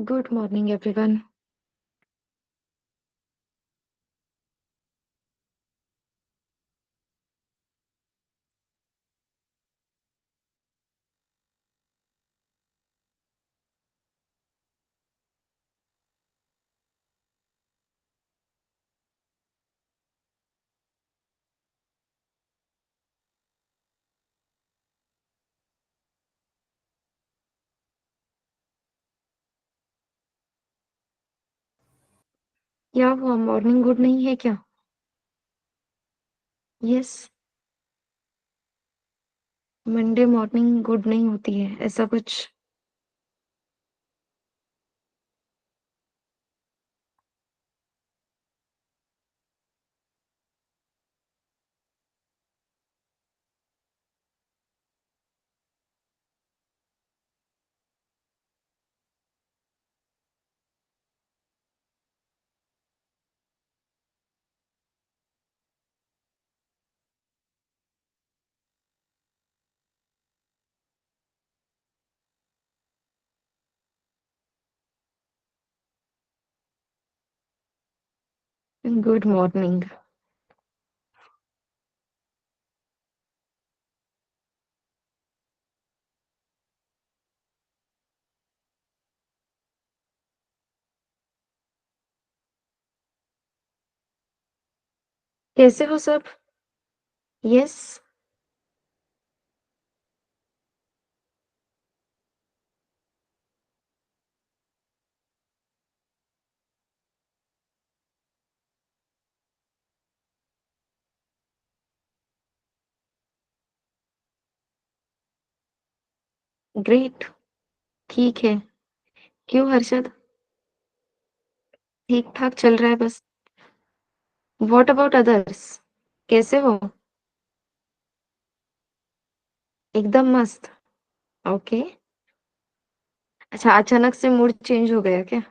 Good morning, everyone. क्या हुआ morning good नहीं है क्या? यस, मंडे मॉर्निंग गुड नहीं होती है, ऐसा कुछ? Good morning. कैसे हो सब? यस, ग्रेट, ठीक है। क्यों हर्षद? ठीक-ठाक चल रहा है बस। What about others? कैसे हो? एकदम मस्त। ओके। अच्छा, अचानक से मूड चेंज हो गया क्या?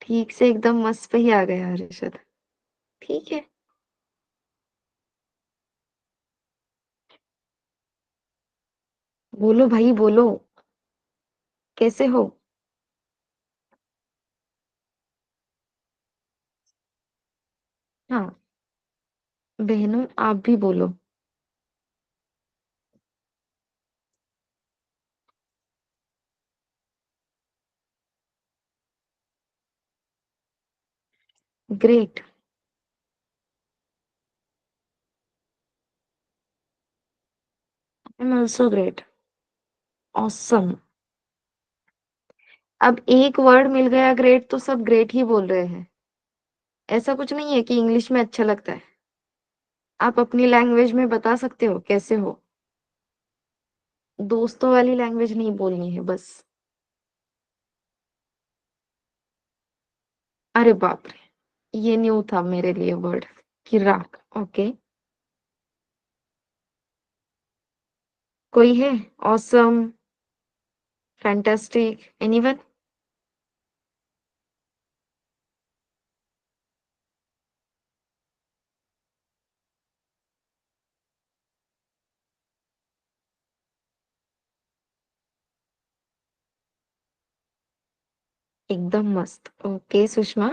ठीक से एकदम मस्त पे ही आ गया हर्षद। ठीक है, बोलो भाई बोलो। कैसे हो? हाँ, बहनों आप भी बोलो। Great, I am also great. Awesome. अब एक वर्ड मिल गया ग्रेट तो सब ग्रेट ही बोल रहे हैं। ऐसा कुछ नहीं है कि इंग्लिश में अच्छा लगता है। आप अपनी लैंग्वेज में बता सकते हो कैसे हो। दोस्तों वाली लैंग्वेज नहीं बोलनी है बस। अरे बाप रे, ये न्यू था मेरे लिए वर्ड। किराक, ओके। कोई है? Awesome, fantastic, anyone? एकदम मस्त, ओके सुषमा।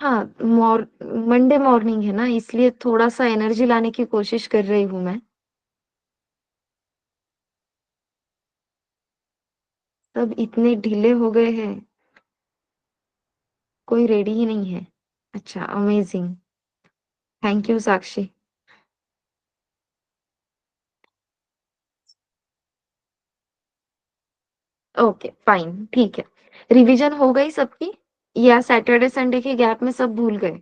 हाँ, मंडे मॉर्निंग है ना, इसलिए थोड़ा सा एनर्जी लाने की कोशिश कर रही हूँ मैं। सब इतने ढीले हो गए हैं, कोई रेडी ही नहीं है। अच्छा, amazing. Thank you Sakshi. Okay fine, ठीक है। रिवीजन हो गई सबकी, या सैटरडे संडे के गैप में सब भूल गए?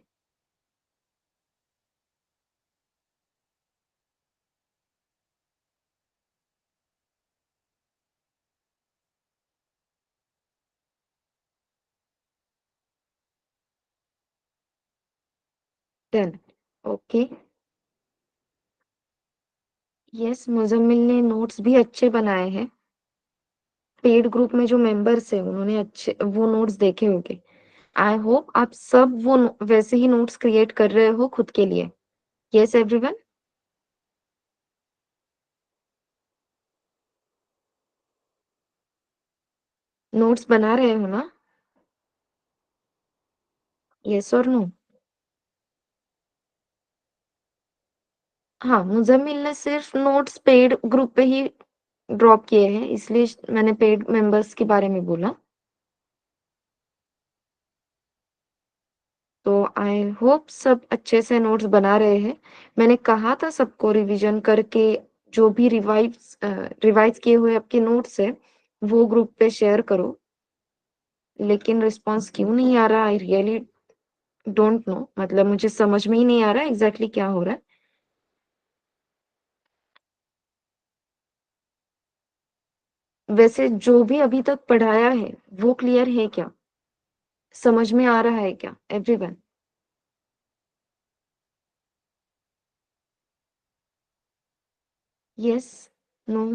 डन। ओके। यस, मुजम्मिल ने नोट्स भी अच्छे बनाए हैं। पेड ग्रुप में जो मेंबर्स है उन्होंने अच्छे वो नोट्स देखे होंगे। आई होप आप सब वो वैसे ही नोट्स क्रिएट कर रहे हो खुद के लिए। Yes everyone. नोट्स बना रहे हो ना? येस और नो? हाँ, मुज़म्मिल ने सिर्फ़ नोट्स पेड ग्रुप पे ही ड्रॉप किए हैं, इसलिए मैंने पेड मेंबर्स के बारे में बोला। तो आई होप सब अच्छे से नोट्स बना रहे हैं। मैंने कहा था सबको रिवीजन करके जो भी रिवाइज़ किए हुए आपके नोट्स हैं, वो ग्रुप पे शेयर करो। लेकिन रिस्पॉन्स क्यों नहीं आ रहा? आई रियली डोंट नो, मतलब मुझे समझ में ही नहीं आ रहा है एग्ज़ैक्टली क्या हो रहा है। वैसे जो भी अभी तक पढ़ाया है, वो क्लियर है क्या? समझ में आ रहा है क्या एवरीवन? येस? नो?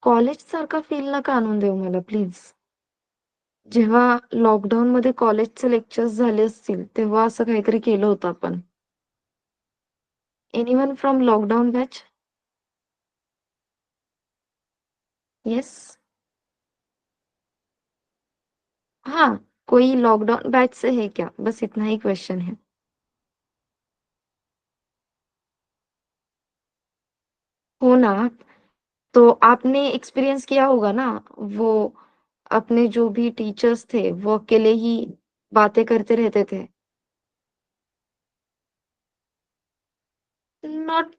कॉलेजसारखा फील नका आणून देऊ मला प्लीज. जेव्हा लॉकडाऊनमध्ये कॉलेजचे लेक्चर्स झाले असतील, तेव्हा असं काहीतरी केलं होतं आपण. Anyone from lockdown batch? Yes? हाँ, कोई लॉकडाउन बैच से है क्या? बस इतना ही क्वेश्चन है। हो ना, तो आपने एक्सपीरियंस किया होगा ना, वो अपने जो भी टीचर्स थे, वो अकेले ही बातें करते रहते थे। नॉट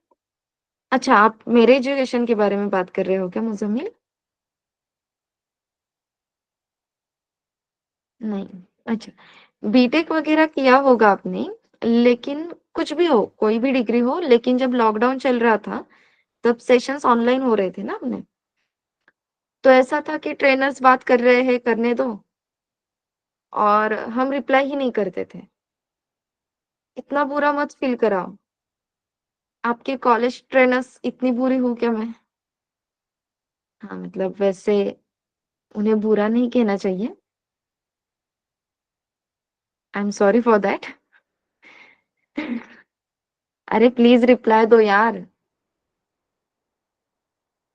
अच्छा, आप मेरे एजुकेशन के बारे में बात कर रहे हो क्या मुज़म्मिल? नहीं, अच्छा। बीटेक वगैरह किया होगा आपने, लेकिन कुछ भी हो, कोई भी डिग्री हो, लेकिन जब लॉकडाउन चल रहा था, तब सेशंस ऑनलाइन हो रहे थे ना अपने। तो ऐसा था कि ट्रेनर्स बात कर रहे हैं, करने दो और हम रिप्लाई ही नहीं करते थे। इतना बुरा मत फ़ील कराओ। आपके कॉलेज ट्रेनर्स इतनी बुरी हूँ क्या मैं? हाँ, मतलब वैसे उन्हें बुरा नहीं कहना चाहिए। I am sorry for that. अरे प्लीज़ रिप्लाई दो यार।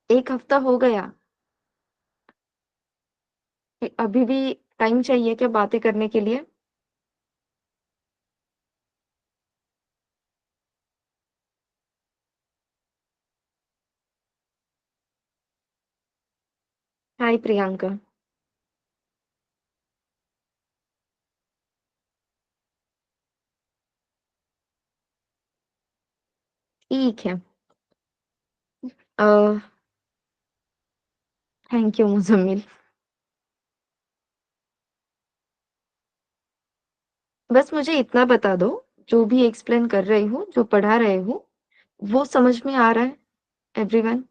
1 हफ्ता हो गया। अभी भी टाइम चाहिए क्या बातें करने के लिए? हाय प्रियंका। ठीक है। अ, थैंक यू मुज़म्मिल। बस मुझे इतना बता दो, जो भी एक्सप्लेन कर रही हूँ, जो पढ़ा रहे हो, वो समझ में आ रहा है एवरीवन?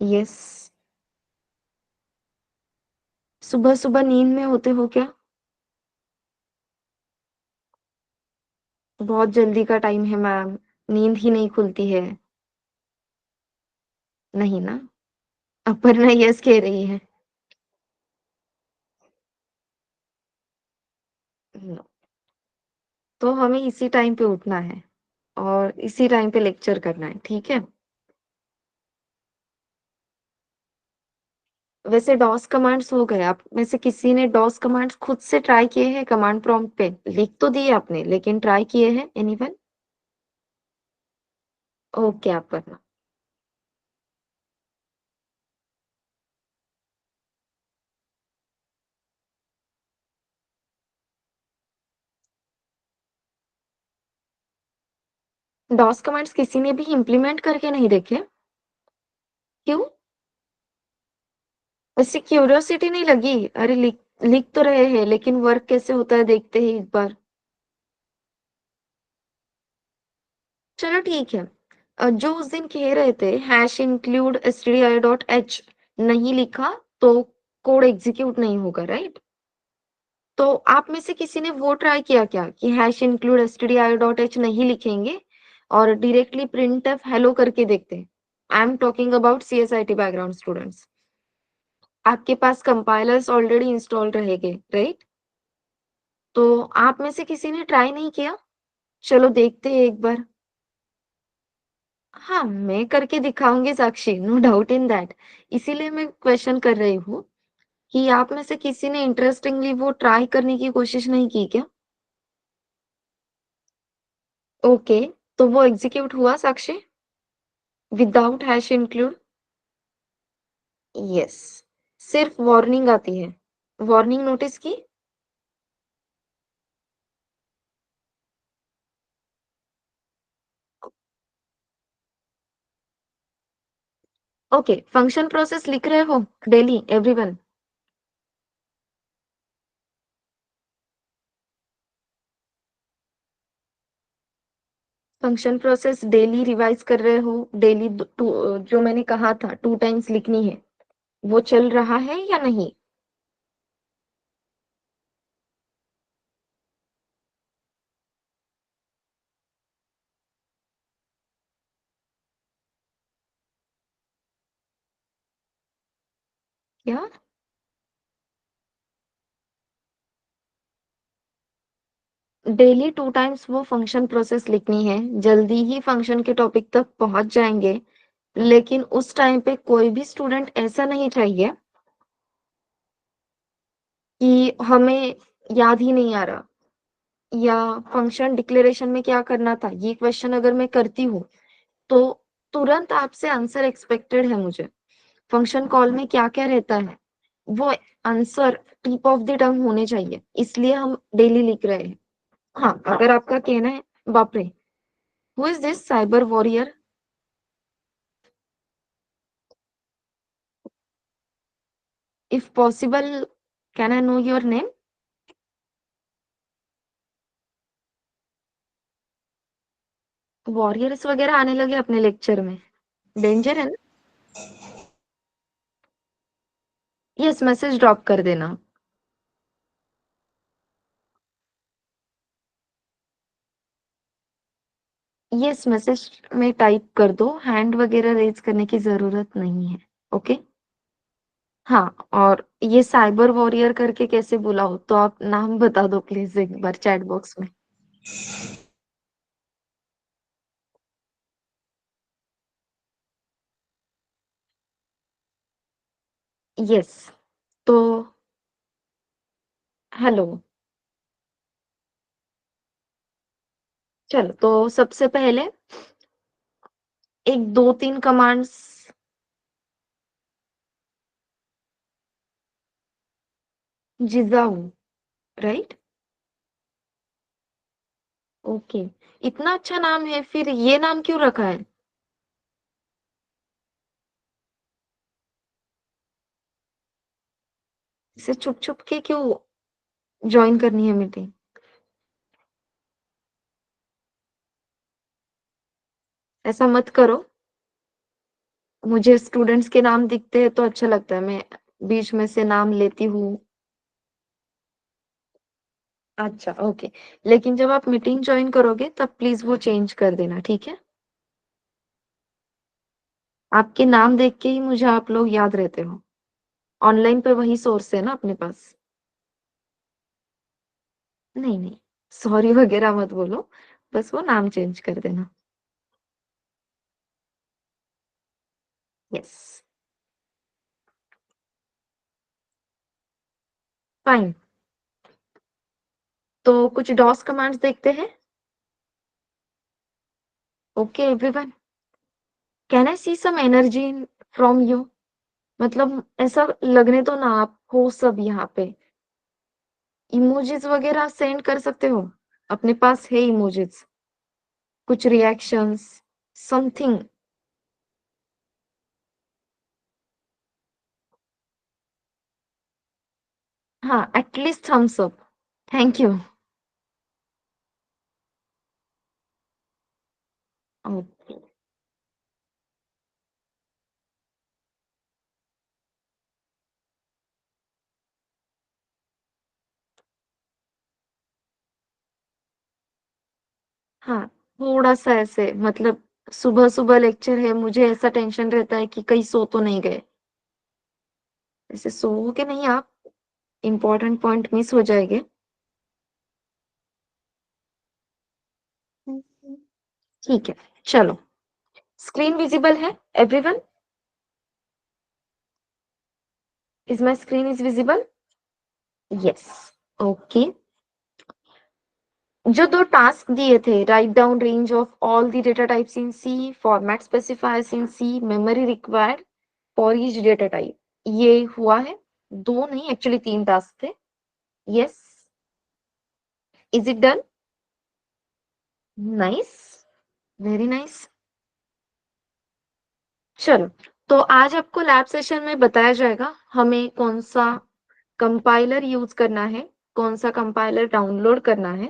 यस। सुबह-सुबह नींद में होते हो क्या? बहुत जल्दी का टाइम है मैम, नींद ही नहीं खुलती है। नहीं ना? अपर्णा यस कह रही है। नो। तो हमें इसी टाइम पे उठना है और इसी टाइम पे लेक्चर करना है, ठीक है? वैसे डॉस कमांड्स हो गए, आप में से किसी ने डॉस कमांड्स खुद से ट्राई किए हैं कमांड प्रॉम्प्ट पे? लिख तो दिए आपने, लेकिन ट्राई किए हैं anyone? Okay, Aparna. DOS commands किसी ने भी इम्प्लीमेंट करके नहीं देखे? क्यों? ऐसी क्यूरियोसिटी नहीं लगी? अरे लिख लिख तो रहे हैं, लेकिन वर्क कैसे होता है देखते हैं एक बार। चलो ठीक है। जो उस दिन कह रहे थे hash include stdio dot h नहीं लिखा तो कोड एग्जीक्यूट नहीं होगा, राइट? तो आप में से किसी ने वो ट्राई किया क्या कि hash include stdio dot h नहीं लिखेंगे और डायरेक्टली प्रिंटफ हेलो करके देखते हैं? I am talking about CSIT background students. आपके पास कंपाइलर्स ऑलरेडी इंस्टॉल रहेंगे, राइट? तो आप में से किसी ने ट्राई नहीं किया? चलो देखते हैं एक बार। हाँ, मैं करके दिखाऊँगी साक्षी, नो डाउट इन दैट। इसीलिए मैं क्वेश्चन कर रही हूँ कि आप में से किसी ने इंटरेस्टिंगली वो ट्राई करने की कोशिश नहीं की क्या? ओके, तो वो एग्ज़ीक्यूट हुआ Sakshi? Without hash include? Yes, सिर्फ वार्निंग आती है। वार्निंग नोटिस की? ओके, फंक्शन प्रोसेस लिख रहे हो daily everyone? Function process daily revise कर रहे हो? डेली जो मैंने कहा था 2 टाइम्स लिखनी है, वो चल रहा है या नहीं? क्या? डेली 2 टाइम्स वो फंक्शन प्रोसेस लिखनी है, जल्दी ही फंक्शन के टॉपिक तक पहुँच जाएँगे, लेकिन उस टाइम पे कोई भी स्टूडेंट ऐसा नहीं चाहिए कि हमें याद ही नहीं आ रहा या फंक्शन डिक्लेरेशन में क्या करना था, ये क्वेश्चन अगर मैं करती हूँ, तो तुरंत आपसे आंसर एक्सपेक्टेड है मुझे। फंक्शन कॉल में क्या-क्या रहता है, वो answer tip of the tongue होने चाहिए, इसलिए हम डेली लिख रहे हैं। हाँ, अगर आपका कहना है बाप रे! Who is this cyber warrior? If possible can I know your name? Warriors वगैरह आने लगे अपने लेक्चर में, डेंजर है ना? यस, मैसेज ड्रॉप कर देना। यस, मैसेज में टाइप कर दो, हैंड वगैरह रेज़ करने की ज़रूरत नहीं है, ओके? हाँ, और ये साइबर वॉरियर करके कैसे बुलाऊँ? तो आप नाम बता दो प्लीज़ एक बार चैट बॉक्स में। यस, तो हेलो, चलो तो सबसे पहले एक 2-3 कमांड्स जिज़ाऊ, राइट? ओके, इतना अच्छा नाम है, फिर ये नाम क्यों रखा है? इसे छुप-छुप के क्यों जॉइन करनी है मीटिंग? ऐसा मत करो, मुझे स्टूडेंट्स के नाम दिखते हैं तो अच्छा लगता है, मैं बीच में से नाम लेती हूँ। अच्छा, ओके, लेकिन जब आप मीटिंग जॉइन करोगे तब प्लीज़ वो चेंज कर देना, ठीक है? आपके नाम देख के ही मुझे आप लोग याद रहते हो। ऑनलाइन पे वही सोर्स है ना अपने पास। नहीं, नहीं, सॉरी वगैरह मत बोलो, बस वो नाम चेंज कर देना। Yes, fine. तो कुछ डॉस कमांड्स देखते हैं। Okay everyone, can I see some energy from you? मतलब ऐसा लगने दो ना आप हो सब यहाँ पे। इमोजीज़ वगैरह सेंड कर सकते हो? अपने पास है इमोजीज़? कुछ रिएक्शंस, समथिंग? हाँ, at least thumbs up. Thank you. Okay. हाँ, थोड़ा-सा ऐसे मतलब सुबह-सुबह लेक्चर है, मुझे ऐसा टेंशन रहता है कि कहीं सो तो नहीं गए। ऐसे सोओगे नहीं आप, इम्पोर्टेंट पॉइंट मिस हो जाएंगे। ठीक है, चलो। स्क्रीन विजिबल है everyone? Is my screen is visible? Yes. Okay. जो दो टास्क दिए थे, write down range of all the data types in C, format specifiers in C, memory required for each data type, ये हुआ है? दो नहीं, एक्चुअली तीन टास्क थे। Yes. Is it done? Nice, very nice. चलो, तो आज आपको लैब सेशन में बताया जाएगा हमें कौन सा कंपाइलर यूज करना है, कौन सा कंपाइलर डाउनलोड करना है।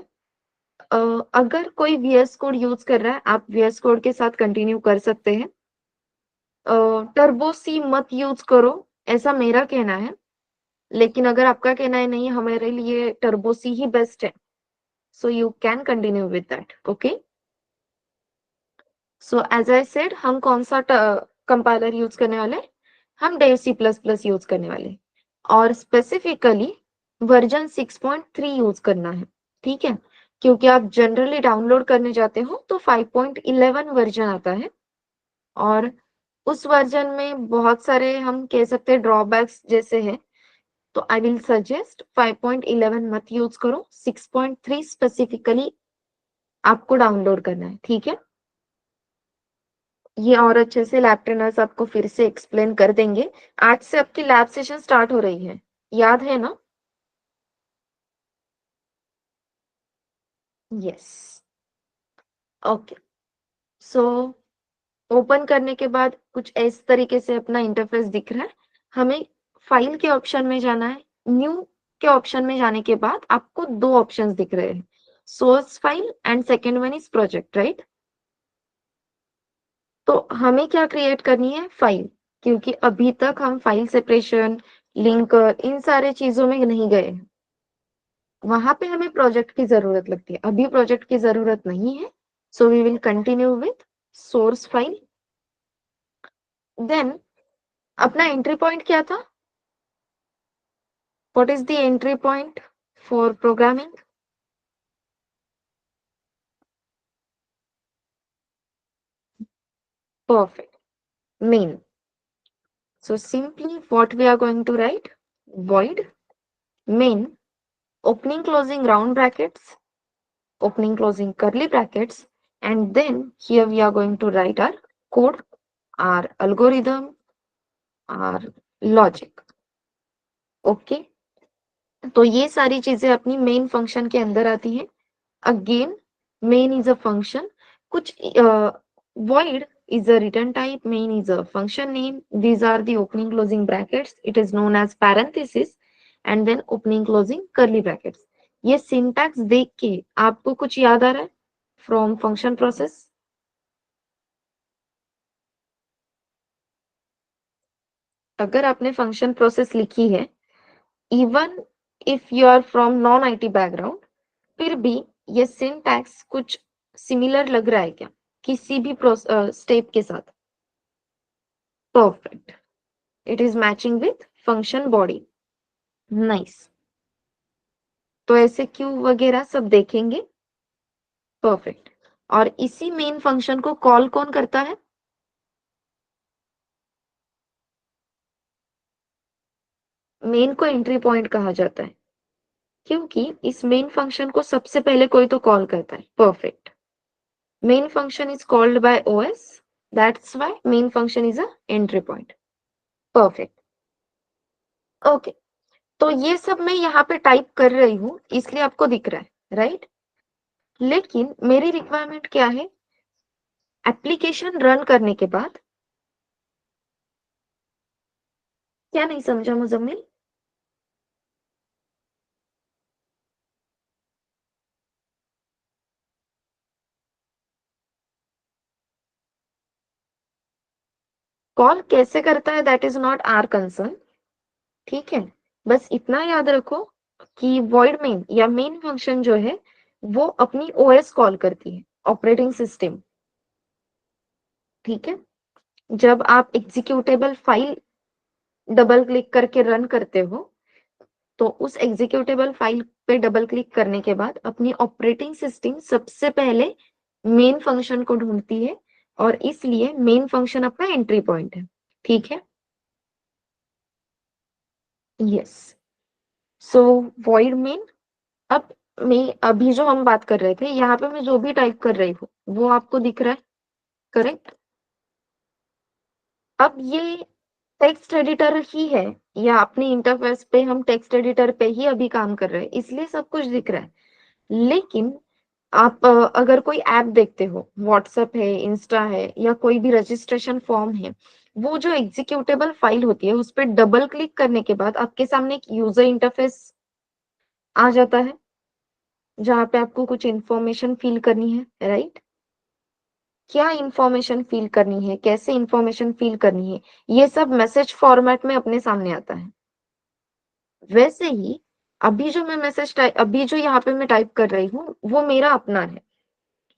अ, अगर कोई वीएस कोड यूज कर रहा है, आप वीएस कोड के साथ कंटिन्यू कर सकते हैं। टर्बो सी मत यूज करो, ऐसा मेरा कहना है। लेकिन अगर आपका कहना है नहीं, हमारे लिए टर्बो सी ही बेस्ट है, so you can continue with that. Okay. So as I said, हम कौन सा कंपाइलर यूज करने वाले? हम Dev C plus plus use करने वाले, और स्पेसिफिकली वर्जन 6.3 यूज करना है। ठीक है, क्योंकि आप जनरली डाउनलोड करने जाते हो तो 5.11 वर्जन आता है, और उस वर्जन में बहुत सारे हम कह सकते हैं ड्रॉबैक्स जैसे है। तो आई विल सजेस्ट 5.11 मत यूज करो, 6.3 स्पेसिफिकली आपको डाउनलोड करना है। ठीक है, ये और अच्छे से लैब ट्रेनर्स आपको फिर से एक्सप्लेन कर देंगे। आज से आपकी लैब सेशन स्टार्ट हो रही है, याद है ना? यस। ओके। सो ओपन करने के बाद कुछ इस तरीके से अपना इंटरफेस दिख रहा है। हमें फाइल के ऑप्शन में जाना है। न्यू के ऑप्शन में जाने के बाद आपको दो ऑप्शंस दिख रहे हैं, source file and second one is project, right? तो हमें क्या क्रिएट करनी है? फाइल, क्योंकि अभी तक हम फाइल सेपरेशन, लिंक, इन सारे चीजों में नहीं गए हैं। वहां पे हमें प्रोजेक्ट की जरूरत लगती है, अभी प्रोजेक्ट की जरूरत नहीं है। So we will continue with source file. Then अपना एंट्री पॉइंट क्या था? What is the entry point for programming? Perfect. Main. So simply what we are going to write? Void main, opening closing round brackets, opening closing curly brackets, and then here we are going to write our code, our algorithm, our logic. Okay, तो ये सारी चीजें अपनी main function के अंदर आती हैं। Again, main is a function. कुछ void is a return type, main is a function name. These are the opening closing brackets. It is known as parenthesis, and then opening closing curly brackets. ये syntax देख के आपको कुछ याद आ रहा है from function process? अगर आपने function process लिखी है, even if you are from non IT background, फिर भी ये syntax कुछ similar लग रहा है क्या किसी भी स्टेप के साथ? Perfect. It is matching with function body. Nice. तो ऐसे क्यू वगैरह सब देखेंगे। परफेक्ट। और इसी मेन फंक्शन को कॉल कौन करता है? मेन को एंट्री पॉइंट कहा जाता है, क्योंकि इस मेन फंक्शन को सबसे पहले कोई तो कॉल करता है। Perfect. Main function is called by OS, that's why main function is a entry point. Perfect. Okay, तो ये सब मैं यहाँ पे टाइप कर रही हूँ इसलिए आपको दिख रहा है, राइट? लेकिन मेरी रिक्वायरमेंट क्या है? एप्लीकेशन रन करने के बाद, क्या नहीं समझा मुजम्मिल? कॉल कैसे करता है that is not our concern. ठीक है, बस इतना याद रखो कि वॉइड मेन या मेन फंक्शन जो है वो अपनी ओएस कॉल करती है, ऑपरेटिंग सिस्टम। ठीक है, जब आप एग्जीक्यूटेबल फाइल डबल क्लिक करके रन करते हो, तो उस एग्जीक्यूटेबल फाइल पे डबल क्लिक करने के बाद अपनी ऑपरेटिंग सिस्टम सबसे पहले मेन फंक्शन को ढूंढती है और इसलिए मेन फंक्शन अपना एंट्री पॉइंट है। ठीक है? यस। सो वॉइड मेन, अब मैं अभी जो हम बात कर रहे थे, यहाँ पे मैं जो भी टाइप कर रही हूँ वो आपको दिख रहा है, करेक्ट? अब ये टेक्स्ट एडिटर ही है, या अपनी इंटरफेस पे हम टेक्स्ट एडिटर पे ही अभी काम कर रहे हैं, इसलिए सब कुछ दिख रहा है। लेकिन आप अगर कोई ऐप देखते हो, व्हाट्सएप है, इंस्टा है, या कोई भी रजिस्ट्रेशन फॉर्म है, वो जो एग्जीक्यूटेबल फाइल होती है उस पर डबल क्लिक करने के बाद आपके सामने एक यूजर इंटरफेस आ जाता है, जहाँ पे आपको कुछ इंफॉर्मेशन फिल करनी है, राइट? क्या इंफॉर्मेशन फिल करनी है, कैसे इंफॉर्मेशन फिल करनी है, ये सब मैसेज फॉर्मेट में अपने सामने आता है। वैसे ही अभी जो यहाँ पे मैं टाइप कर रही हूँ वो मेरा अपना है।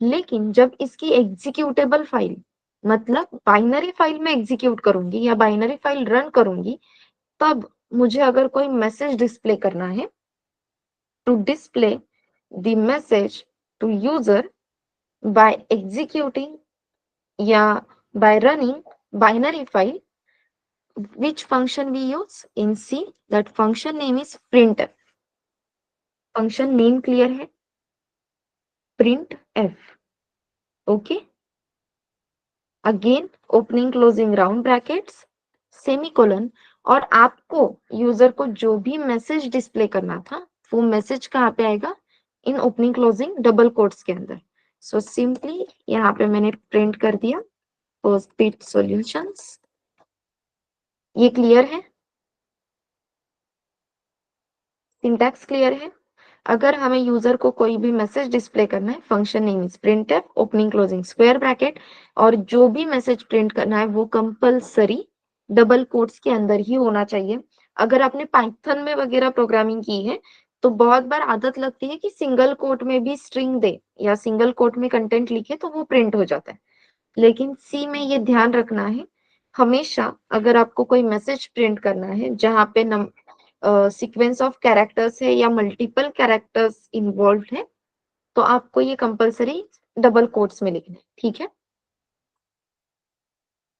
लेकिन जब इसकी एग्जीक्यूटेबल फाइल, मतलब बाइनरी फाइल में एग्जीक्यूट करूंगी या बाइनरी फाइल रन करूंगी, तब मुझे अगर कोई मैसेज डिस्प्ले करना है, to display the message to user by executing या by running binary file, which function we use in C, that function name is printf. Function name clear है? printf. Okay, again opening closing round brackets, semicolon, और आपको user को जो भी message display करना था वो मैसेज कहाँ पे आएगा? इन ओपनिंग क्लोजिंग डबल कोट्स के अंदर। सो सिंपली यहाँ पे मैंने प्रिंट कर दिया पोस्टफिट सॉल्यूशंस। ये क्लियर है? सिंटैक्स क्लियर है? अगर हमें यूजर को कोई भी मैसेज डिस्प्ले करना है, function name is printf opening closing square bracket, और जो भी मैसेज प्रिंट करना है वो कंपलसरी डबल कोट्स के अंदर ही होना चाहिए। अगर आपने पाइथन में वगैरह प्रोग्रामिंग की है तो बहुत बार आदत लगती है कि सिंगल कोट में भी स्ट्रिंग दे या सिंगल कोट में कंटेंट लिखे तो वो प्रिंट हो जाता है। लेकिन सी में ये ध्यान रखना है, हमेशा अगर आपको कोई मैसेज प्रिंट करना है जहाँ पे सीक्वेंस ऑफ कैरेक्टर्स है या मल्टीपल कैरेक्टर्स इन्वॉल्व है, तो आपको ये कंपलसरी डबल कोट्स में लिखना है। ठीक है?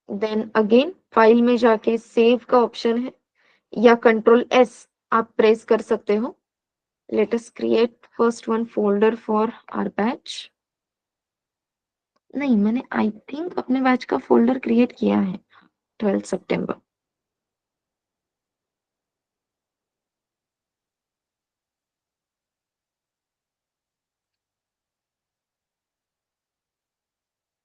देन अगेन फाइल में जाके सेव का ऑप्शन है, या कंट्रोल एस आप प्रेस कर सकते हो। Let us create first one folder for our batch. नहीं, मैंने आई थिंक अपने बैच का फोल्डर क्रिएट किया है, 12 सितंबर।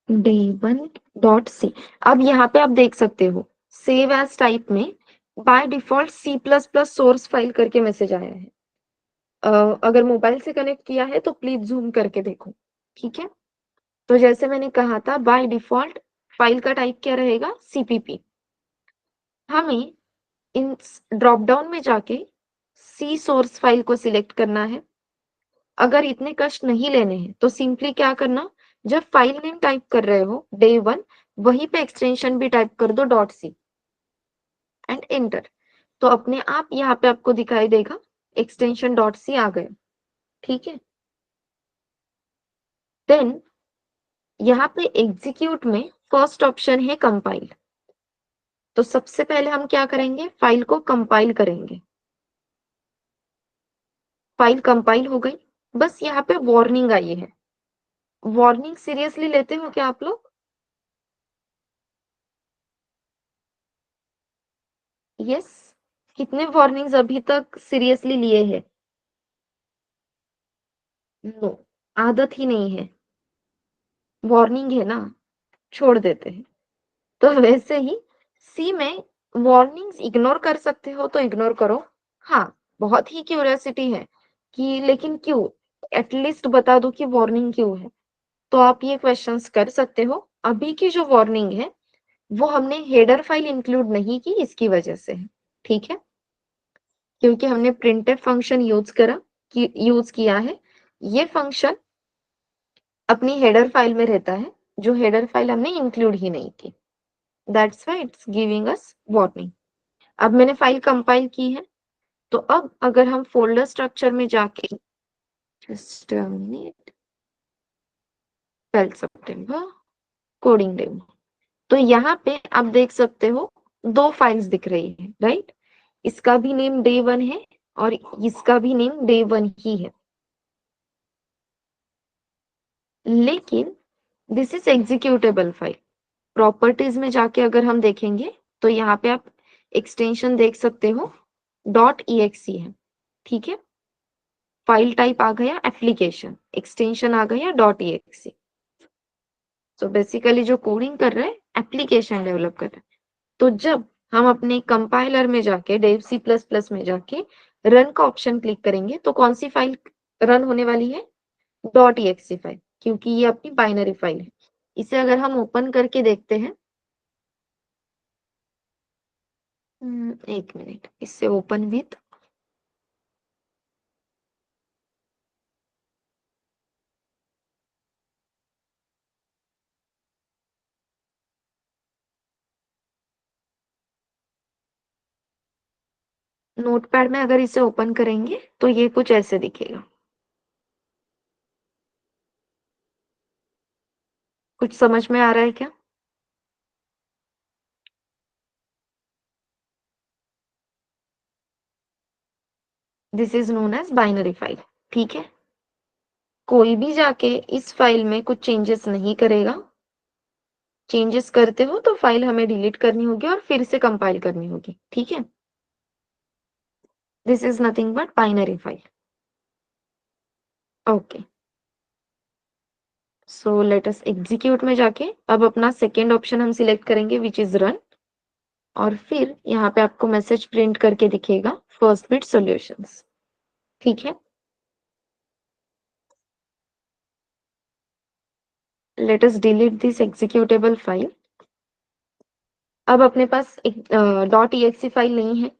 day1.c। अब यहाँ पे आप देख सकते हो सेव एज टाइप में by default C plus plus source file करके मैसेज आया है। अगर मोबाइल से कनेक्ट किया है तो प्लीज जूम करके देखो। ठीक है? तो जैसे मैंने कहा था, बाय डिफॉल्ट फाइल का टाइप क्या रहेगा? सीपीपी। हमें इन ड्रॉप डाउन में जाके सी सोर्स फाइल को सिलेक्ट करना है। अगर इतने कष्ट नहीं लेने हैं तो सिंपली क्या करना, जब फाइल नेम टाइप कर रहे हो day1, वहीं पे एक्सटेंशन भी टाइप कर दो .c एंड एंटर। तो अपने आप यहाँ पे आपको दिखाई देगा एक्सटेंशन .c आ गए। ठीक है? देन यहाँ पे एग्जीक्यूट में फर्स्ट ऑप्शन है कंपाइल। तो सबसे पहले हम क्या करेंगे? फाइल को कंपाइल करेंगे। फाइल कंपाइल हो गई, बस यहाँ पे वार्निंग आई है। वार्निंग सीरियसली लेते हो क्या आप लोग? यस। कितने वार्निंग्स अभी तक सीरियसली लिए हैं? नो, आदत ही नहीं है। वार्निंग है ना, छोड़ देते हैं। तो वैसे ही सी में वार्निंग्स इग्नोर कर सकते हो तो इग्नोर करो। हाँ, बहुत ही क्यूरियोसिटी है कि लेकिन क्यों, एटलीस्ट बता दो कि वार्निंग क्यों है। तो आप ये क्वेश्चंस कर सकते हो। अभी की जो वार्निंग है वो हमने हेडर फाइल इंक्लूड नहीं की, इसकी वजह से है। ठीक है? क्योंकि हमने प्रिंटफ फंक्शन यूज किया है। ये फंक्शन अपनी हेडर फाइल में रहता है, जो हेडर फाइल हमने इंक्लूड ही नहीं की। That's why it's giving us warning. अब मैंने फाइल कंपाइल की है, तो अब अगर हम फ़ोल्डर स्ट्रक्चर में जाके just a minute 12 September coding demo, तो यहाँ पे आप देख सकते हो 2 फाइल्स दिख रही है, राइट? इसका भी नेम डे 1 है और इसका भी नेम डे 1 ही है। लेकिन this is executable file. Properties में जाके अगर हम देखेंगे तो यहाँ पे आप एक्सटेंशन देख सकते हो .exe है, ठीक है? फाइल टाइप आ गया एप्लीकेशन, एक्सटेंशन आ गया .exe। तो बेसिकली जो कोडिंग कर रहे हैं एप्लीकेशन डेवलप कर रहे हैं। तो जब हम अपने कंपाइलर में जाके डेव सी प्लस प्लस में जाके रन का ऑप्शन क्लिक करेंगे तो कौन सी फाइल रन होने वाली है? .exe फाइल, क्योंकि ये अपनी बाइनरी फाइल है। इसे अगर हम ओपन करके देखते हैं, एक मिनट, इससे ओपन विथ नोटपैड में अगर इसे ओपन करेंगे तो ये कुछ ऐसे दिखेगा। कुछ समझ में आ रहा है क्या? This is known as binary file, ठीक है? कोई भी जाके इस फाइल में कुछ चेंजेस नहीं करेगा। चेंजेस करते हो तो फाइल हमें डिलीट करनी होगी और फिर से कंपाइल करनी होगी, ठीक है? This is nothing but binary file. Okay, so let us execute में जाके अब अपना सेकेंड ऑप्शन हम सिलेक्ट करेंगे विच इज रन, और फिर यहाँ पे आपको मैसेज प्रिंट करके दिखेगा फर्स्ट बिट सॉल्यूशंस, ठीक है? Let us delete this executable file. अब अपने पास एक .exe फाइल नहीं है,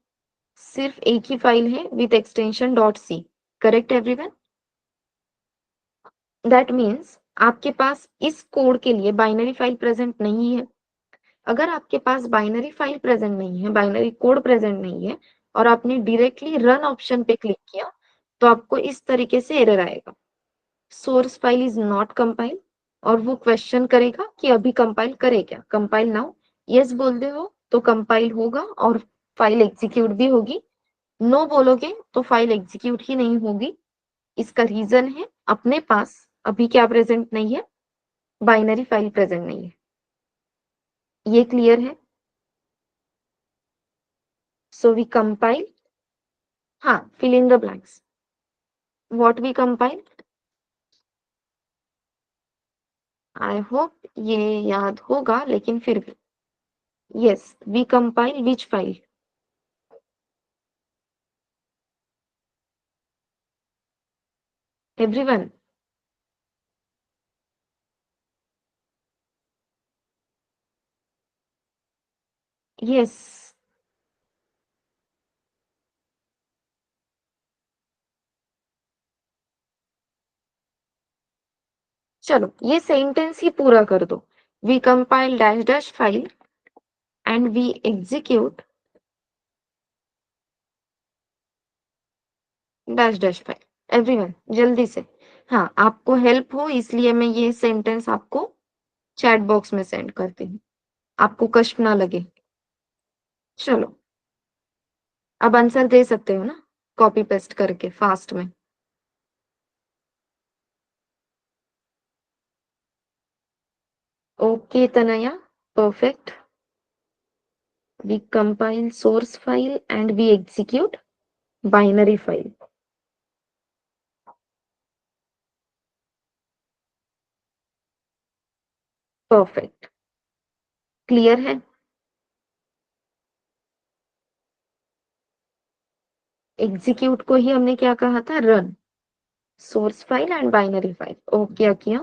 सिर्फ एक ही फाइल है with extension .c, correct everyone? That means आपके पास इस कोड के लिए बाइनरी फाइल प्रेजेंट नहीं है। अगर आपके पास बाइनरी फाइल प्रेजेंट नहीं है, बाइनरी कोड प्रेजेंट नहीं है और आपने डायरेक्टली रन ऑप्शन पे क्लिक किया तो आपको इस तरीके से एरर आएगा, source file is not compile, और वो क्वेश्चन करेगा कि अभी कंपाइल करे क्या, कंपाइल नाउ। यस बोल दे हो तो कंपाइल होगा और फाइल एग्जीक्यूट भी होगी। नो बोलोगे तो फाइल एग्जीक्यूट ही नहीं होगी। इसका रीजन है अपने पास अभी क्या प्रेजेंट नहीं है? बाइनरी फाइल प्रेजेंट नहीं है। ये क्लियर है? सो वी कंपाइल, हाँ, fill in the blanks. What we compile? I hope ये याद होगा, लेकिन फिर भी yes, we compile which file? Everyone? Yes. चलो ये सेंटेंस ही पूरा कर दो। We compile dash dash file and we execute dash dash file. Everyone जल्दी से। हाँ, आपको हेल्प हो इसलिए मैं ये सेंटेंस आपको चैट बॉक्स में सेंड करती हूँ, आपको कष्ट ना लगे। चलो, अब आंसर दे सकते हो ना, कॉपी पेस्ट करके फास्ट में। Okay Tanaya, perfect. We compile source file and we execute binary file. Perfect. Clear है? एग्जीक्यूट को ही हमने क्या कहा था? Run. Source file and binary file. Okay, क्या किया?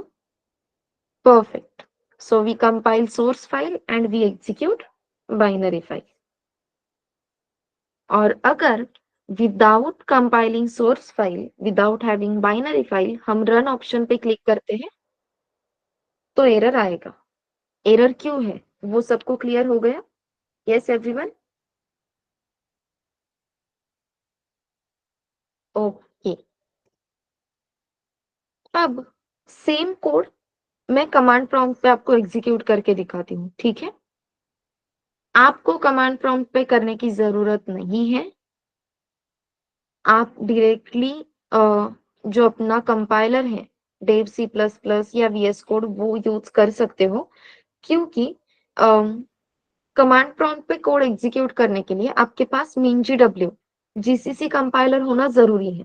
Perfect. So we compile source file and we execute binary file. और अगर without compiling source file, without having binary file, हम रन ऑप्शन पे क्लिक करते हैं तो एरर आएगा। एरर क्यों है वो सबको क्लियर हो गया? Yes everyone? ओके, अब सेम कोड मैं कमांड प्रॉम्प्ट पे आपको एग्जीक्यूट करके दिखाती हूँ, ठीक है? आपको कमांड प्रॉम्प्ट पे करने की ज़रूरत नहीं है। आप डायरेक्टली जो अपना कंपाइलर है, डेव सी प्लस प्लस या वीएस कोड वो यूज़ कर सकते हो, क्योंकि कमांड प्रॉम्प्ट पे कोड एग्जीक्यूट करने के लिए आपके पास mingw जीसीसी कंपाइलर होना ज़रूरी है।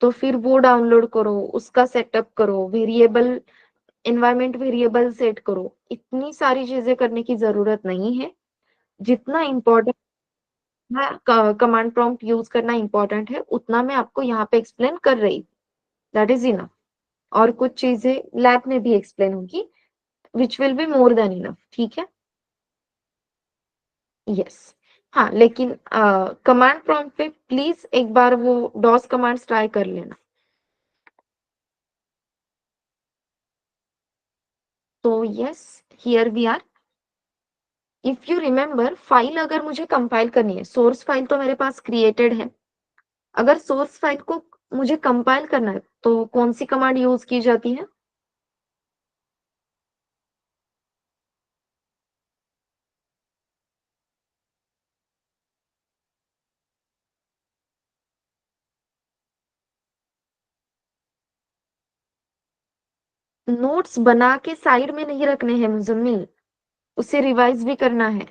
तो फिर वो डाउनलोड करो, उसका सेटअप करो, वेरिएबल एनवायरनमेंट वेरिएबल सेट करो। इतनी सारी चीज़ें करने की ज़रूरत नहीं है। जितना इम्पोर्टेंट है कमांड प्रॉम्प्ट यूज़ करना इम्पोर्टेंट है, उतना मैं आपको यहाँ पे एक्सप्लेन कर रही हूँ। That is enough. और कुछ चीज़ें लैब में भी एक्सप्लेन होगी, which will be more than enough, ठीक है? यस। हाँ, लेकिन कमांड प्रॉम्प्ट पे प्लीज़ एक बार वो डॉस कमांड्स ट्राई कर लेना। तो yes, here we are. If you remember, file अगर मुझे कंपाइल करनी है, सोर्स फाइल तो मेरे पास क्रिएटेड है। अगर सोर्स फाइल को मुझे कंपाइल करना है, तो कौन सी कमांड यूज़ की जाती है? नोट्स बना के साइड में नहीं रखने हैं मुज़म्मिल, उसे रिवाइज़ भी करना है।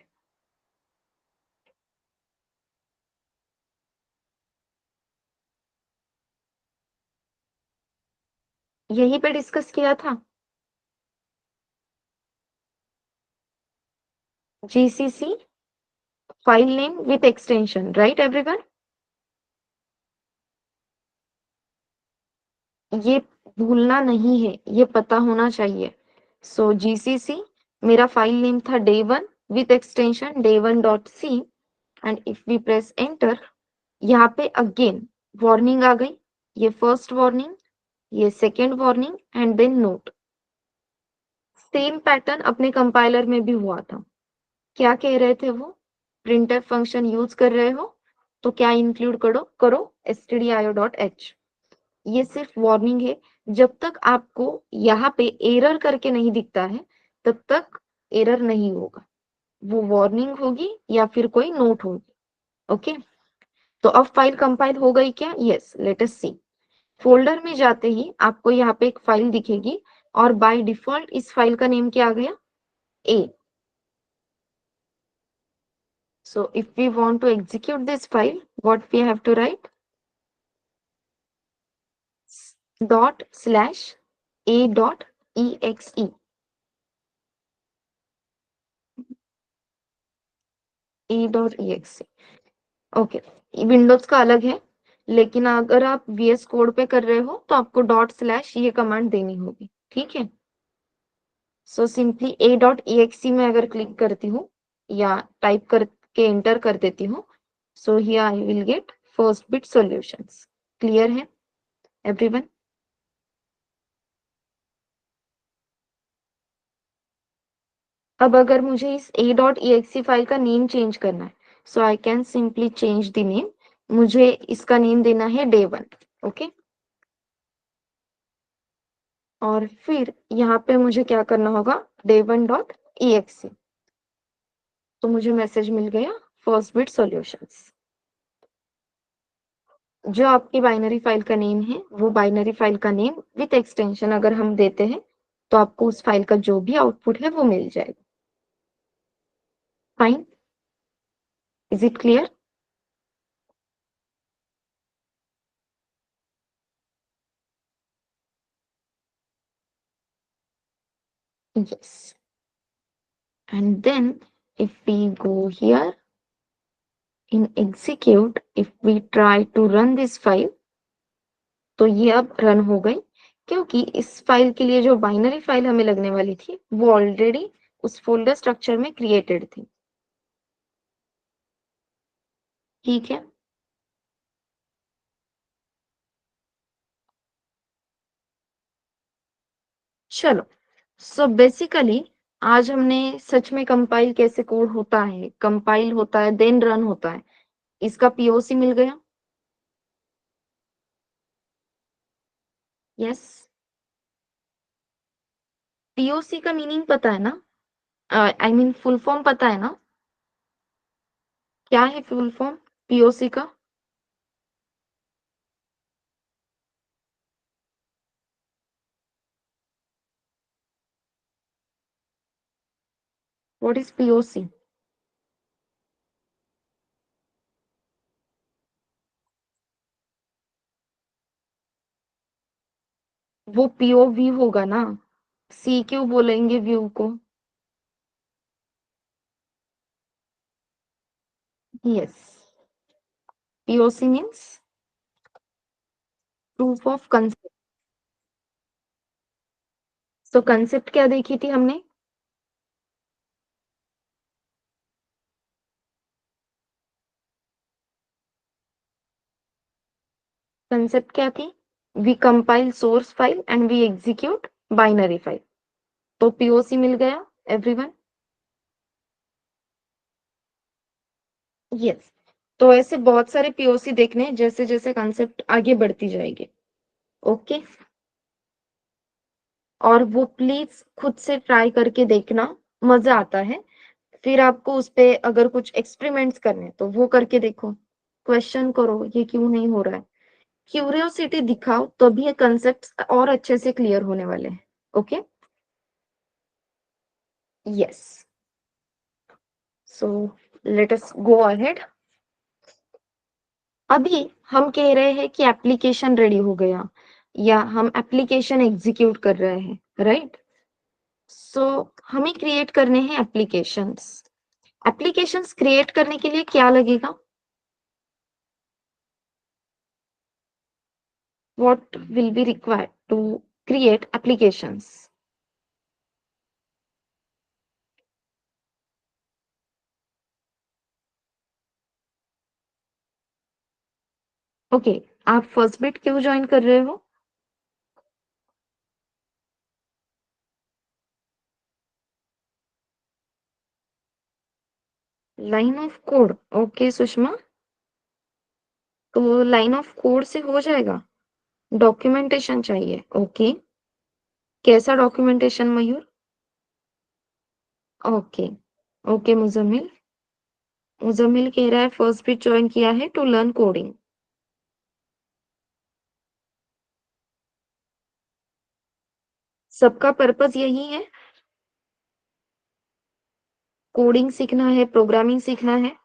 यहीं पे डिस्कस किया था। GCC file name with extension, right everyone? ये भूलना नहीं है, ये पता होना चाहिए। सो जीसीसी, मेरा फाइल नेम था day1 with extension day1.c and if we press enter, यहाँ पे अगेन वार्निंग आ गई। ये फर्स्ट वार्निंग, ये second warning and then note. Same pattern अपने कंपाइलर में भी हुआ था। क्या कह रहे थे वो? प्रिंटफ फंक्शन यूज कर रहे हो तो क्या इंक्लूड करो करो stdio.h। ये सिर्फ वार्निंग है। जब तक आपको यहाँ पे एरर करके नहीं दिखता है, तब तक एरर नहीं होगा। वो वार्निंग होगी या फिर कोई नोट होगी। ओके, तो अब फाइल कंपाइल हो गई क्या? यस, लेट अस सी। फोल्डर में जाते ही आपको यहाँ पे एक फाइल दिखेगी और बाय डिफॉल्ट इस फाइल का नेम क्या आ गया? ए। So if we want to execute this file, what we have to write? Dot slash a dot exe. A dot exe. Okay, Windows का अलग है, लेकिन अगर आप वीएस कोड पे कर रहे हो तो आपको डॉट स्लैश ये कमांड देनी होगी, ठीक है? So simply a dot exe में अगर क्लिक करती हूँ या टाइप करके एंटर कर देती हूँ, so here I will get first bit solutions. Clear है एवरीवन? अब अगर मुझे इस a.exe फाइल का नेम चेंज करना है, so I can simply change the name. मुझे इसका नेम देना है day1, ओके? और फिर यहाँ पे मुझे क्या करना होगा? day1.exe। तो मुझे मैसेज मिल गया फर्स्ट बिट सॉल्यूशंस। जो आपकी बाइनरी फाइल का नेम है, वो बाइनरी फाइल का नेम विथ एक्सटेंशन अगर हम देते हैं, तो आपको उस फाइल का जो भी आउटपुट है वो मिल जाएगा। Fine, is it clear? Yes. And then if we go here in execute, if we try to run this file, तो ये अब रन हो गई, क्योंकि इस फाइल के लिए जो बाइनरी फाइल हमें लगने वाली थी वो ऑलरेडी उस फोल्डर स्ट्रक्चर में क्रिएटेड थी, ठीक है? चलो, सो बेसिकली आज हमने सच में कंपाइल कैसे कोड होता है, कंपाइल होता है देन रन होता है, इसका पीओसी मिल गया। यस। पीओसी का मीनिंग पता है ना? आई मीन फुल फॉर्म पता है ना? क्या है फुल फॉर्म पीओसी का? What is POC? वो पीओवी होगा ना? सी क्यों बोलेंगे व्यू को? Yes. POC means proof of concept. तो कंसेप्ट क्या देखी थी हमने? कंसेप्ट क्या थी? We compile source file and we execute binary file. तो पीओसी मिल गया एवरीवन? यस। तो ऐसे बहुत सारे पीओसी देखने हैं जैसे जैसे कंसेप्ट आगे बढ़ती जाएगी। ओके। और वो प्लीज खुद से ट्राई करके देखना, मजा आता है। फिर आपको उस पे अगर कुछ एक्सपेरिमेंट्स करने हैं, तो वो करके देखो। क्वेश्चन करो ये क्यों नहीं हो रहा है। क्यूरियोसिटी दिखाओ तभी ये कंसेप्ट्स और अच्छे से क्लियर होने वाले हैं। Okay. Yes. So let us go ahead. अभी हम कह रहे हैं कि एप्लीकेशन रेडी हो गया या हम एप्लीकेशन एग्जीक्यूट कर रहे हैं, राइट? सो हमें क्रिएट करने हैं एप्लीकेशंस। एप्लीकेशंस क्रिएट करने के लिए क्या लगेगा? What will be required to create applications? Okay. आप फर्स्ट बिट क्यों ज्वाइन कर रहे हो? Line of code. Okay Sushma. तो लाइन ऑफ कोड से हो जाएगा? डॉक्यूमेंटेशन चाहिए। ओके। कैसा डॉक्यूमेंटेशन मयूर? ओके। ओके मुजम्मिल। मुजम्मिल कह रहा है फर्स्ट बिट ज्वाइन किया है टू लर्न कोडिंग। सबका पर्पस यही है, कोडिंग सीखना है, प्रोग्रामिंग सीखना है।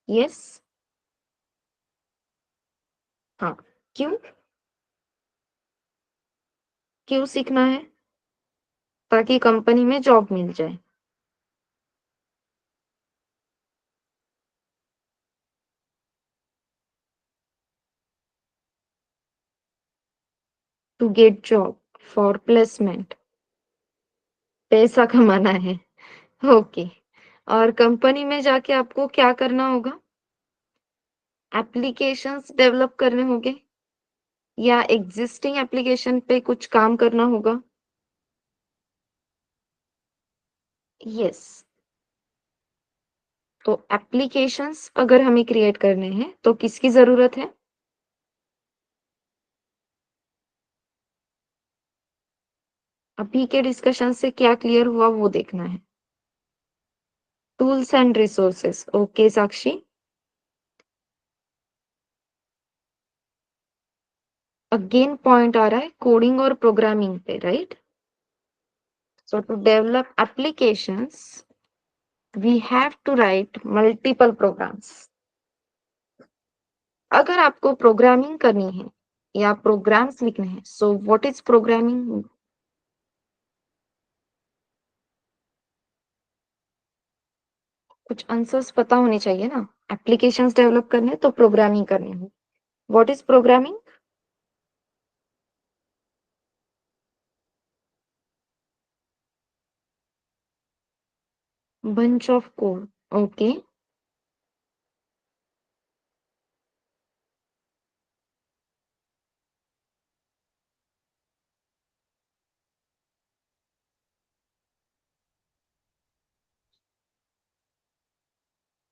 यस। हाँ। क्यों? क्यों सीखना है? ताकि कंपनी में जॉब मिल जाए। To get job, for placement. पैसा कमाना है। ओके। और कंपनी में जाके आपको क्या करना होगा? एप्लीकेशंस डेवलप करने होंगे या एग्जिस्टिंग एप्लीकेशन पे कुछ काम करना होगा? यस। तो एप्लीकेशंस अगर हमें क्रिएट करने हैं तो किसकी जरूरत है? अभी के डिस्कशन से क्या क्लियर हुआ वो देखना है। Tools and resources. Okay Sakshi. Again point आ रहा है कोडिंग और प्रोग्रामिंग पे, right? So to develop applications we have to write multiple programs. अगर आपको प्रोग्रामिंग करनी है या प्रोग्राम्स लिखने हैं, सो व्हाट इज प्रोग्रामिंग? कुछ आंसर्स पता होने चाहिए ना। एप्लीकेशंस डेवलप करने हैं, तो प्रोग्रामिंग करनी है। What is programming? Bunch of code. Okay.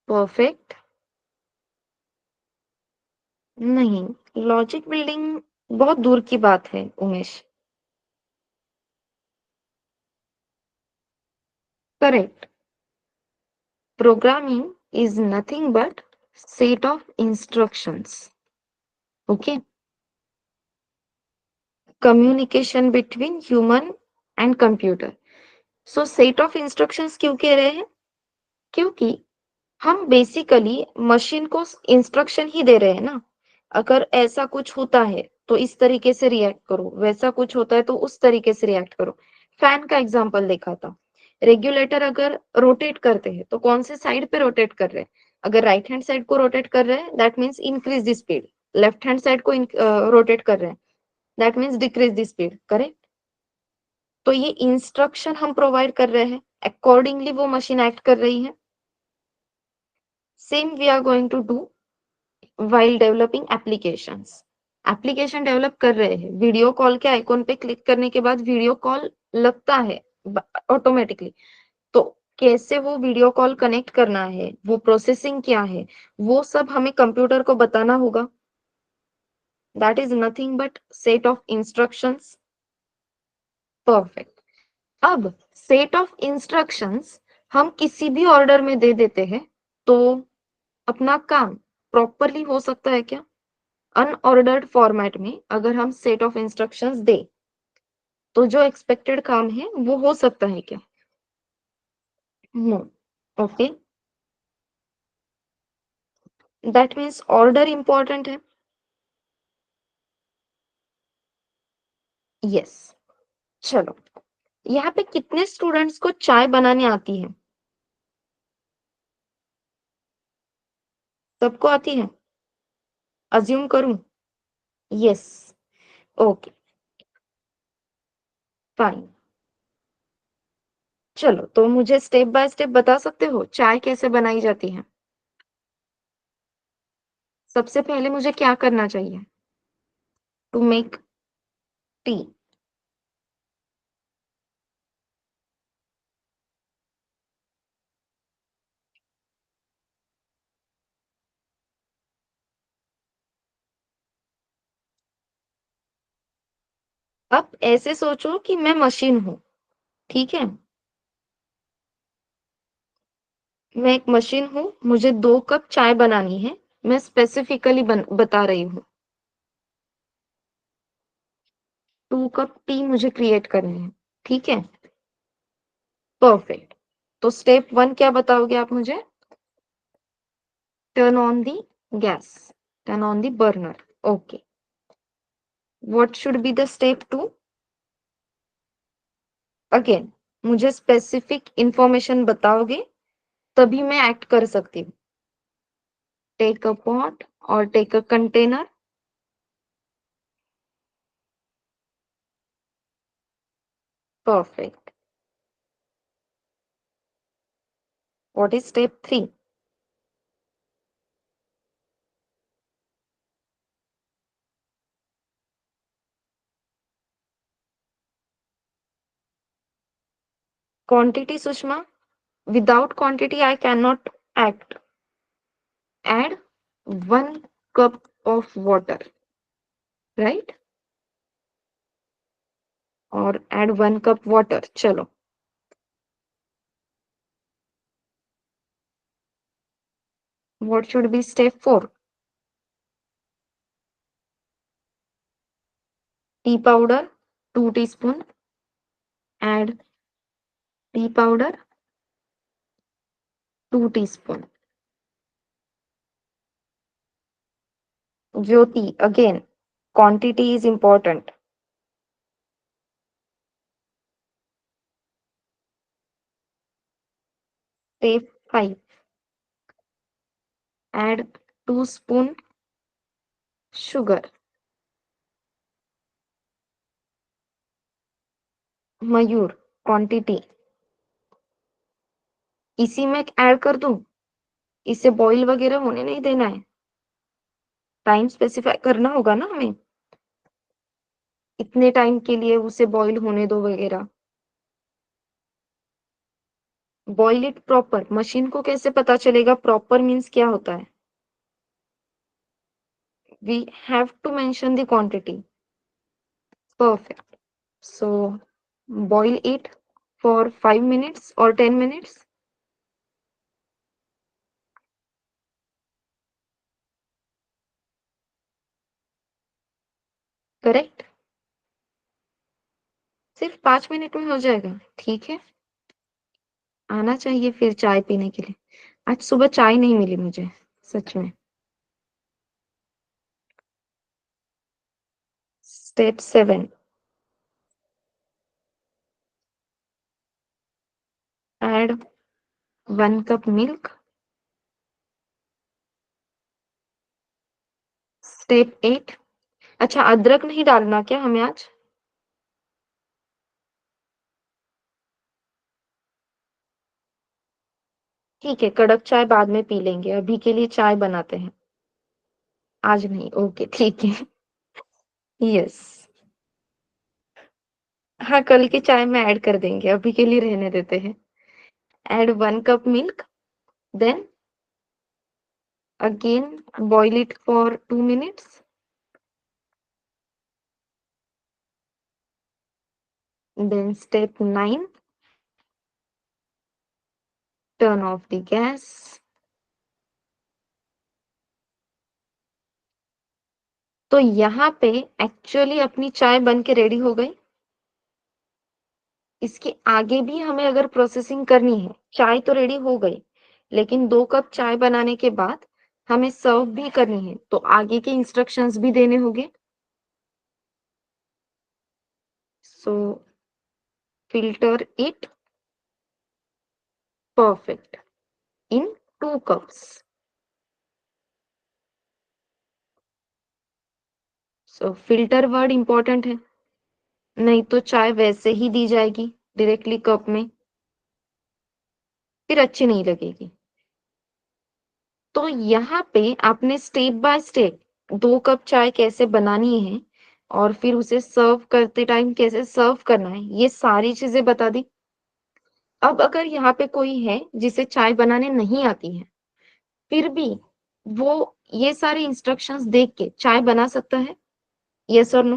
Perfect. नहीं, लॉजिक बिल्डिंग बहुत दूर की बात है Umesh. Correct. Programming is nothing but set of instructions. Okay. Communication between human and computer. So set of instructions क्यों कह रहे हैं? क्योंकि हम बेसिकली मशीन को इंस्ट्रक्शन ही दे रहे हैं ना। अगर ऐसा कुछ होता है तो इस तरीके से रिएक्ट करो, वैसा कुछ होता है तो उस तरीके से रिएक्ट करो। फैन का एग्जांपल देखा था। रेगुलेटर अगर रोटेट करते हैं तो कौन से साइड पे रोटेट कर रहे हैं? अगर राइट हैंड साइड को रोटेट कर रहे हैं that means increase the speed. Left hand side को रोटेट कर रहे हैं that means decrease the speed. Correct. तो ये इंस्ट्रक्शन हम प्रोवाइड कर रहे हैं, अकॉर्डिंगली वो मशीन एक्ट कर रही है। Same we are going to do while developing applications. Application develop कर रहे हैं, वीडियो कॉल के आइकॉन पे क्लिक करने के बाद वीडियो कॉल लगता है ऑटोमेटिकली। तो कैसे वो वीडियो कॉल कनेक्ट करना है, वो प्रोसेसिंग क्या है, वो सब हमें कंप्यूटर को बताना होगा। That is nothing but set of instructions. Perfect. अब सेट ऑफ इंस्ट्रक्शंस हम किसी भी ऑर्डर में दे देते हैं तो अपना काम प्रॉपरली हो सकता है क्या? अनऑर्डर्ड फॉर्मेट में अगर हम सेट ऑफ इंस्ट्रक्शंस दें तो जो एक्सपेक्टेड काम है वो हो सकता है क्या? No. Okay. That means order important है। यस। चलो, यहाँ पे कितने स्टूडेंट्स को चाय बनाने आती है? सबको आती है? अज्यूम करूं? यस। ओके। फाइन। चलो, तो मुझे स्टेप बाय स्टेप बता सकते हो चाय कैसे बनाई जाती है? सबसे पहले मुझे क्या करना चाहिए टू मेक टी? अब ऐसे सोचो कि मैं मशीन हूँ, ठीक है? मैं एक मशीन हूँ, मुझे 2 कप चाय बनानी है। मैं स्पेसिफिकली बता रही हूँ। 2 कप टी मुझे क्रिएट करने हैं, ठीक है? परफेक्ट। तो स्टेप 1 क्या बताओगे आप मुझे? Turn on the gas, turn on the burner. Okay. What should be the step 2? Again, मुझे स्पेसिफिक इंफॉर्मेशन बताओगे तभी मैं एक्ट कर सकती हूँ। टेक अ पॉट और take a container. Perfect. What is step 3? Quantity Sushma, without quantity I cannot act. Add 1 cup of water, right? और add 1 cup water. चलो, what should be step 4? Tea powder 2 teaspoon. Add tea powder 2 teaspoon. Jyoti, again, quantity is important. Step 5. Add 2 spoon sugar. Mayur, quantity इसी में add कर दूं? इसे boil वगैरह होने नहीं देना है। टाइम स्पेसिफाई करना होगा ना हमें, इतने टाइम के लिए उसे बॉईल होने दो वगैरह। बॉईल इट प्रॉपर, मशीन को कैसे पता चलेगा प्रॉपर मीन्स क्या होता है? We have to mention the quantity. Perfect. So boil it for 5 minutes or 10 minutes, correct? सिर्फ 5 मिनट में हो जाएगा, ठीक है। आना चाहिए फिर चाय पीने के लिए। आज सुबह चाय नहीं मिली मुझे, सच में। Step 7, add 1 cup milk. Step 8, अच्छा अदरक नहीं डालना क्या हमें आज? ठीक है, कड़क चाय बाद में पी लेंगे, अभी के लिए चाय बनाते हैं। आज नहीं, ओके ठीक है। यस। हाँ, कल की चाय में ऐड कर देंगे, अभी के लिए रहने देते हैं। Add 1 cup milk, then again boil it for 2 minutes. Then step 9, turn off the gas. तो यहाँ पे एक्चुअली अपनी चाय बन के रेडी हो गई। इसके आगे भी हमें अगर प्रोसेसिंग करनी है, चाय तो रेडी हो गई, लेकिन 2 कप चाय बनाने के बाद हमें सर्व भी करनी है, तो आगे के इंस्ट्रक्शंस भी देने होंगे। सो filter it perfect in 2 cups. So filter word important है, नहीं तो चाय वैसे ही दी जाएगी डायरेक्टली कप में, फिर अच्छी नहीं लगेगी। तो यहाँ पे आपने स्टेप बाय स्टेप 2 कप चाय कैसे बनानी है और फिर उसे सर्व करते टाइम कैसे सर्व करना है, ये सारी चीजें बता दी। अब अगर यहाँ पे कोई है जिसे चाय बनाने नहीं आती है, फिर भी वो ये सारे इंस्ट्रक्शंस देख के चाय बना सकता है? यस और नो?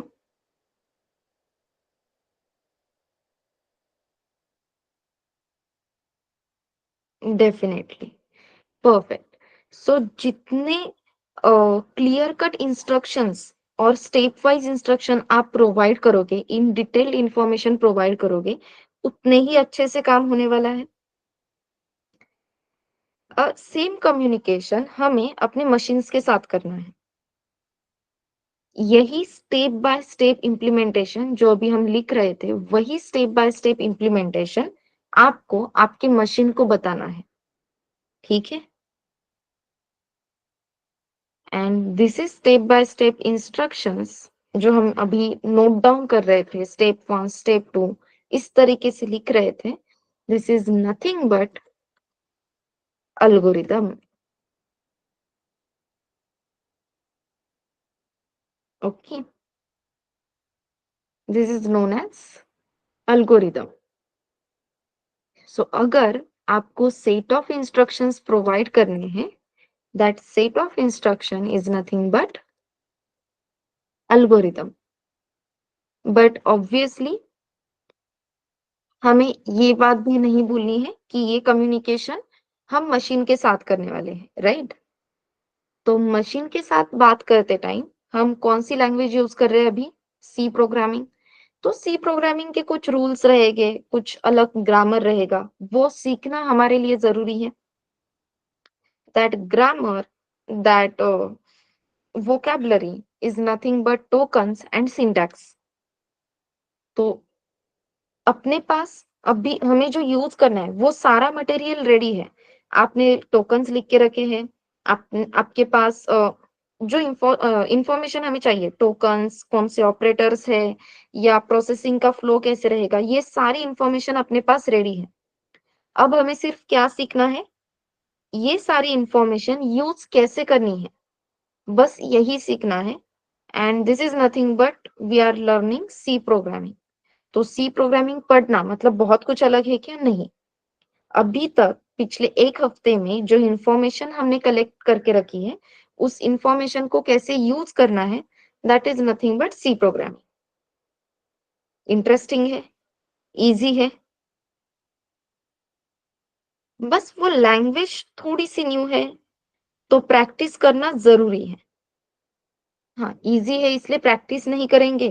Definitely, perfect. सो जितने क्लियर कट इंस्ट्रक्शंस और स्टेप वाइज इंस्ट्रक्शन आप प्रोवाइड करोगे, इन डिटेल्ड इंफॉर्मेशन प्रोवाइड करोगे, उतने ही अच्छे से काम होने वाला है। सेम कम्युनिकेशन हमें अपने मशीन्स के साथ करना है। यही स्टेप बाय स्टेप इम्प्लीमेंटेशन जो अभी हम लिख रहे थे, वही स्टेप बाय स्टेप इम्प्लीमेंटेशन आपको आपके मशीन को बताना है, ठीक है? And this is step by step instructions जो हम अभी नोट डाउन कर रहे थे, स्टेप 1 स्टेप 2 इस तरीके से लिख रहे थे। This is nothing but algorithm. Okay, this is known as algorithm. So अगर आपको सेट ऑफ इंस्ट्रक्शंस प्रोवाइड करने हैं, that set of instruction is nothing but algorithm. But obviously हमें ये बात भी नहीं भूलनी है कि ये कम्युनिकेशन हम मशीन के साथ करने वाले हैं, राइट? तो मशीन के साथ बात करते टाइम हम कौन सी लैंग्वेज यूज कर रहे हैं अभी? C programming. तो सी प्रोग्रामिंग के कुछ रूल्स रहेंगे, कुछ अलग ग्रामर रहेगा, वो सीखना हमारे लिए जरूरी है। That grammar, that vocabulary is nothing but tokens and syntax। तो अपने पास अभी हमें जो यूज करना है वो सारा मटेरियल रेडी है। आपने टोकन्स लिख के रखे हैं, आपके पास जो इंफॉर्मेशन हमें चाहिए, टोकन्स कौन से ऑपरेटर्स है या प्रोसेसिंग का फ्लो कैसे रहेगा, ये सारी इंफॉर्मेशन अपने पास रेडी है। अब हमें सिर्फ क्या सीखना है, ये सारी इंफॉर्मेशन यूज कैसे करनी है, बस यही सीखना है। And this is nothing but we are learning C programming. तो सी प्रोग्रामिंग पढ़ना मतलब बहुत कुछ अलग है क्या? नहीं। अभी तक पिछले 1 हफ्ते में जो इन्फॉर्मेशन हमने कलेक्ट करके रखी है, उस इन्फॉर्मेशन को कैसे यूज़ करना है, that is nothing but C programming. Interesting है, ईज़ी है, बस वो लैंग्वेज थोड़ी-सी न्यू है, तो प्रैक्टिस करना ज़रूरी है। हाँ, ईज़ी है इसलिए प्रैक्टिस नहीं करेंगे,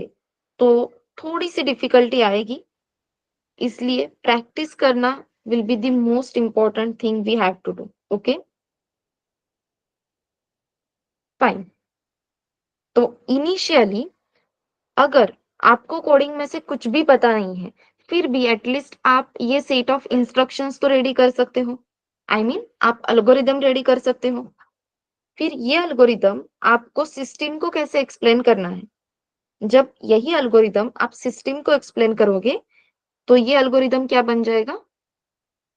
तो थोड़ी-सी डिफ़िकल्टी आएगी, इसलिए प्रैक्टिस करना will be the most important thing we have to do, okay? Fine. तो इनिशियली अगर आपको कोडिंग में से कुछ भी पता नहीं है, फिर भी एटलीस्ट आप ये सेट ऑफ इंस्ट्रक्शंस तो रेडी कर सकते हो। आई I मीन आप एल्गोरिदम रेडी कर सकते हो। फिर ये एल्गोरिदम आपको सिस्टम को कैसे एक्सप्लेन करना है। जब यही एल्गोरिदम आप सिस्टम को एक्सप्लेन करोगे, तो ये एल्गोरिदम क्या बन जाएगा?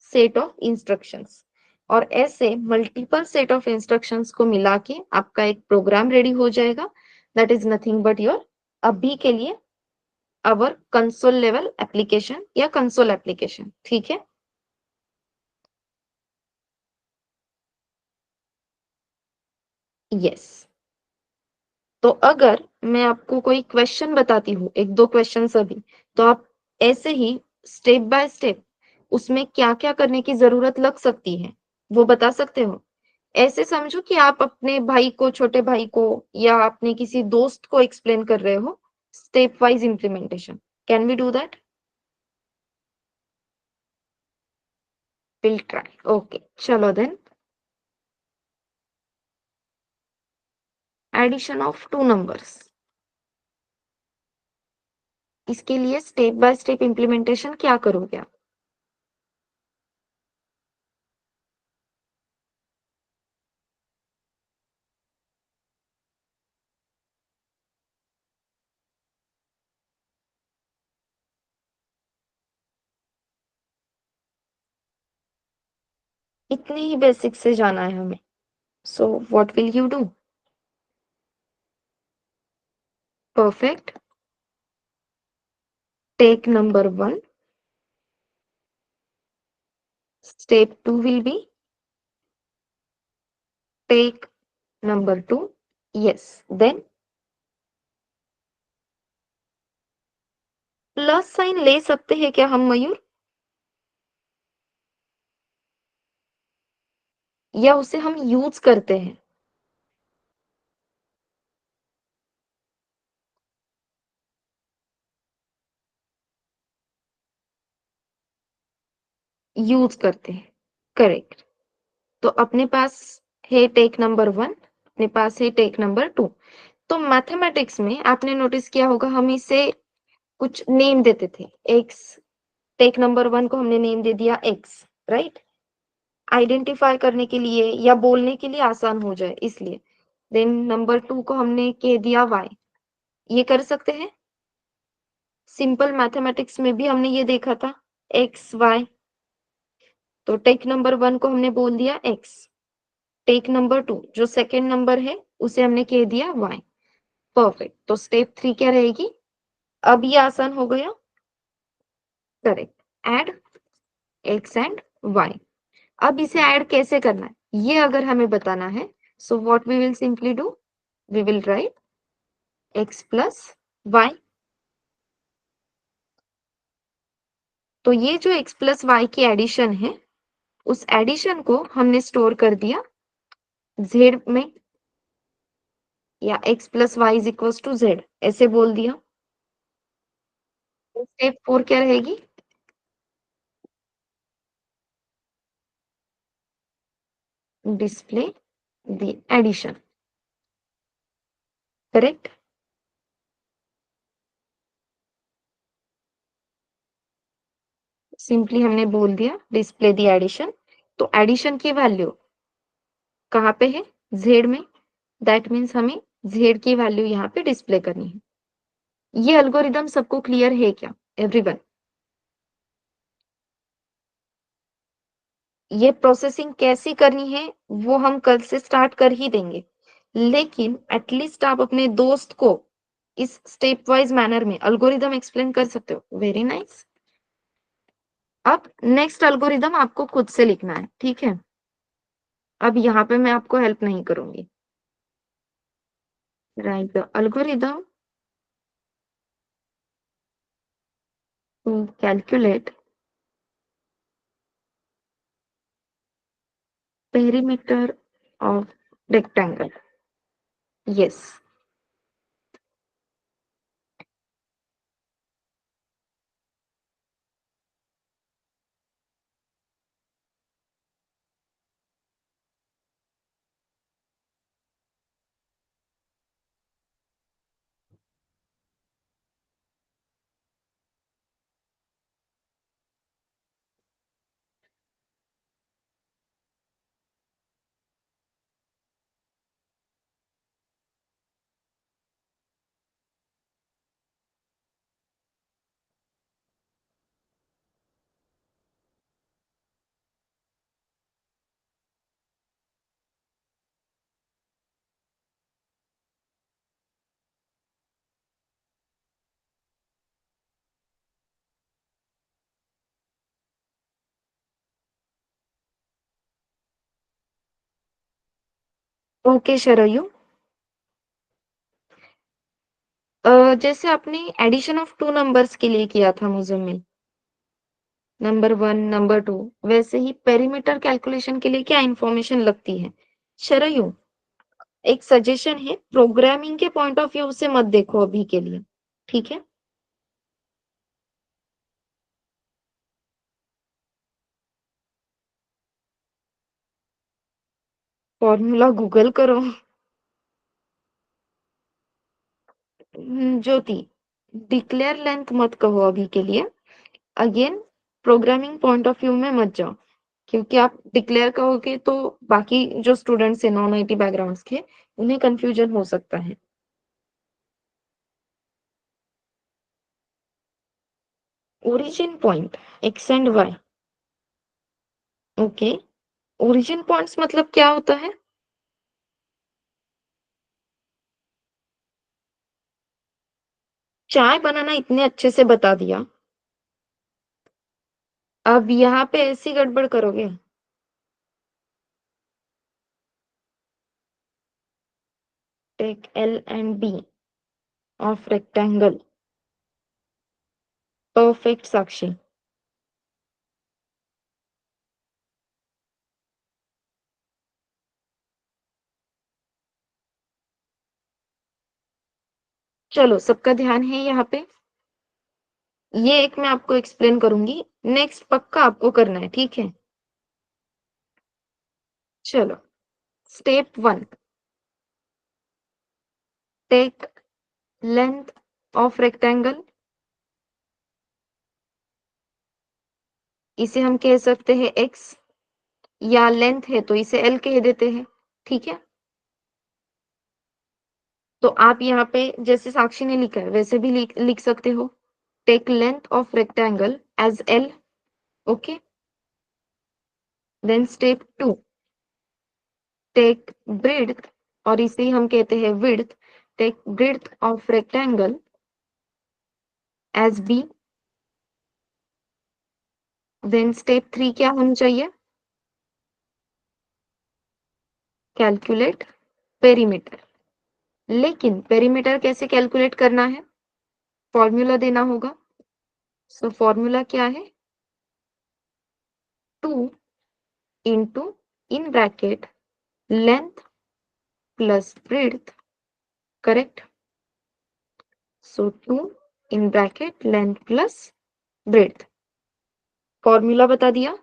Set of instructions. और ऐसे मल्टीपल सेट ऑफ इंस्ट्रक्शंस को मिला के आपका एक प्रोग्राम रेडी हो जाएगा। That is nothing but your अभी के लिए अवर कंसोल लेवल एप्लीकेशन या कंसोल एप्लीकेशन, ठीक है? यस। तो अगर मैं आपको कोई क्वेश्चन बताती हूँ, 1-2 क्वेश्चन्स अभी, तो आप ऐसे ही स्टेप बाय स्टेप उसमें क्या-क्या करने की ज़रूरत लग सकती है, वो बता सकते हो? ऐसे समझो कि आप अपने भाई को, छोटे भाई को या अपने किसी दोस्त को एक्सप्लेन कर रहे हो, step wise implementation. Can we do that? Will try. Okay, चलो देन। Addition of 2 numbers. इसके लिए स्टेप बाय स्टेप इम्प्लीमेंटेशन क्या करोगे आप? इतने ही बेसिक से जाना है हमें। So what will you do? Perfect. Take number 1, step 2 will be take number 2. Yes. Then plus sign ले सकते हैं क्या हम मयूर? या उसे हम यूज करते हैं? यूज करते हैं। करेक्ट। तो अपने पास है टेक नंबर 1, अपने पास है टेक नंबर 2। तो मैथमेटिक्स में आपने नोटिस किया होगा हम इसे कुछ नेम देते थे। एक्स, टेक नंबर 1 को हमने नेम दे दिया एक्स, राइट? आइडेंटिफाई करने के लिए या बोलने के लिए आसान हो जाए इसलिए। देन नंबर 2 को हमने कह दिया वाई। ये कर सकते हैं? सिंपल मैथमेटिक्स में भी हमने ये देखा था, एक्स वाई। तो टेक नंबर 1 को हमने बोल दिया एक्स। टेक नंबर 2 जो सेकंड नंबर है उसे हमने कह दिया वाई। परफेक्ट। तो स्टेप 3 क्या रहेगी? अब ये आसान हो गया। Correct. Add x and y. अब इसे ऐड कैसे करना है, ये अगर हमें बताना है, so what we will simply do, we will write x plus y. तो ये जो एक्स प्लस वाई की एडिशन है, उस एडिशन को हमने स्टोर कर दिया जेड में, या X plus Y is equal to Z ऐसे बोल दिया। स्टेप 4 क्या रहेगी? Display the addition. Correct. Simply हमने बोल दिया डिस्प्ले द एडिशन। तो एडिशन की वैल्यू कहाँ पे है? जेड में। दैट मीन्स हमें जेड की वैल्यू यहाँ पे डिस्प्ले करनी है। ये एल्गोरिदम सबको क्लियर है क्या एवरीवन? ये प्रोसेसिंग कैसी करनी है वो हम कल से स्टार्ट कर ही देंगे, लेकिन एटलीस्ट आप अपने दोस्त को इस स्टेप वाइज मैनर में एल्गोरिदम एक्सप्लेन कर सकते हो। Very nice. अब नेक्स्ट एल्गोरिदम आपको खुद से लिखना है, ठीक है? अब यहाँ पे मैं आपको हेल्प नहीं करूंगी। Write the algorithm calculate perimeter of rectangle. Yes. Okay Sharayu. जैसे आपने एडिशन ऑफ 2 नंबर्स के लिए किया था मुज़म्मिल, नंबर 1, नंबर 2, वैसे ही पेरीमीटर कैलकुलेशन के लिए क्या इन्फॉर्मेशन लगती है? शरयू, एक सजेशन है, प्रोग्रामिंग के पॉइंट ऑफ व्यू से मत देखो अभी के लिए, ठीक है? फॉर्मूला गूगल करो। ज्योति, डिक्लेयर लेंथ मत कहो अभी के लिए। Again programming point of view में मत जाओ, क्योंकि आप डिक्लेयर कहोगे तो बाकी जो स्टूडेंट्स हैं नॉन आईटी बैकग्राउंड्स के, उन्हें कंफ्यूजन हो सकता है। Origin point X and Y. Okay, origin points मतलब क्या होता है? चाय बनाना इतने अच्छे से बता दिया, अब यहाँ पे ऐसी गड़बड़ करोगे? Take l and b of rectangle, perfect Sakshi. चलो सबका ध्यान है यहाँ पे। ये एक मैं आपको एक्सप्लेन करूंगी, नेक्स्ट पक्का आपको करना है, ठीक है? चलो, step 1, take length of rectangle, इसे हम कह सकते हैं x, या लेंथ है तो इसे l कह देते हैं, ठीक है? तो आप यहाँ पे जैसे साक्षी ने लिखा है वैसे भी लिख सकते हो, take length of rectangle as l। Okay, then step 2, take breadth, और इसे हम कहते हैं width, take breadth of rectangle as b। Then step 3 क्या होनी चाहिए? Calculate perimeter. लेकिन पेरीमीटर कैसे कैलकुलेट करना है? फॉर्मूला देना होगा। सो फॉर्मूला क्या है? 2 into, in bracket, length plus breadth, correct? So 2 in bracket length plus breadth, formula बता दिया।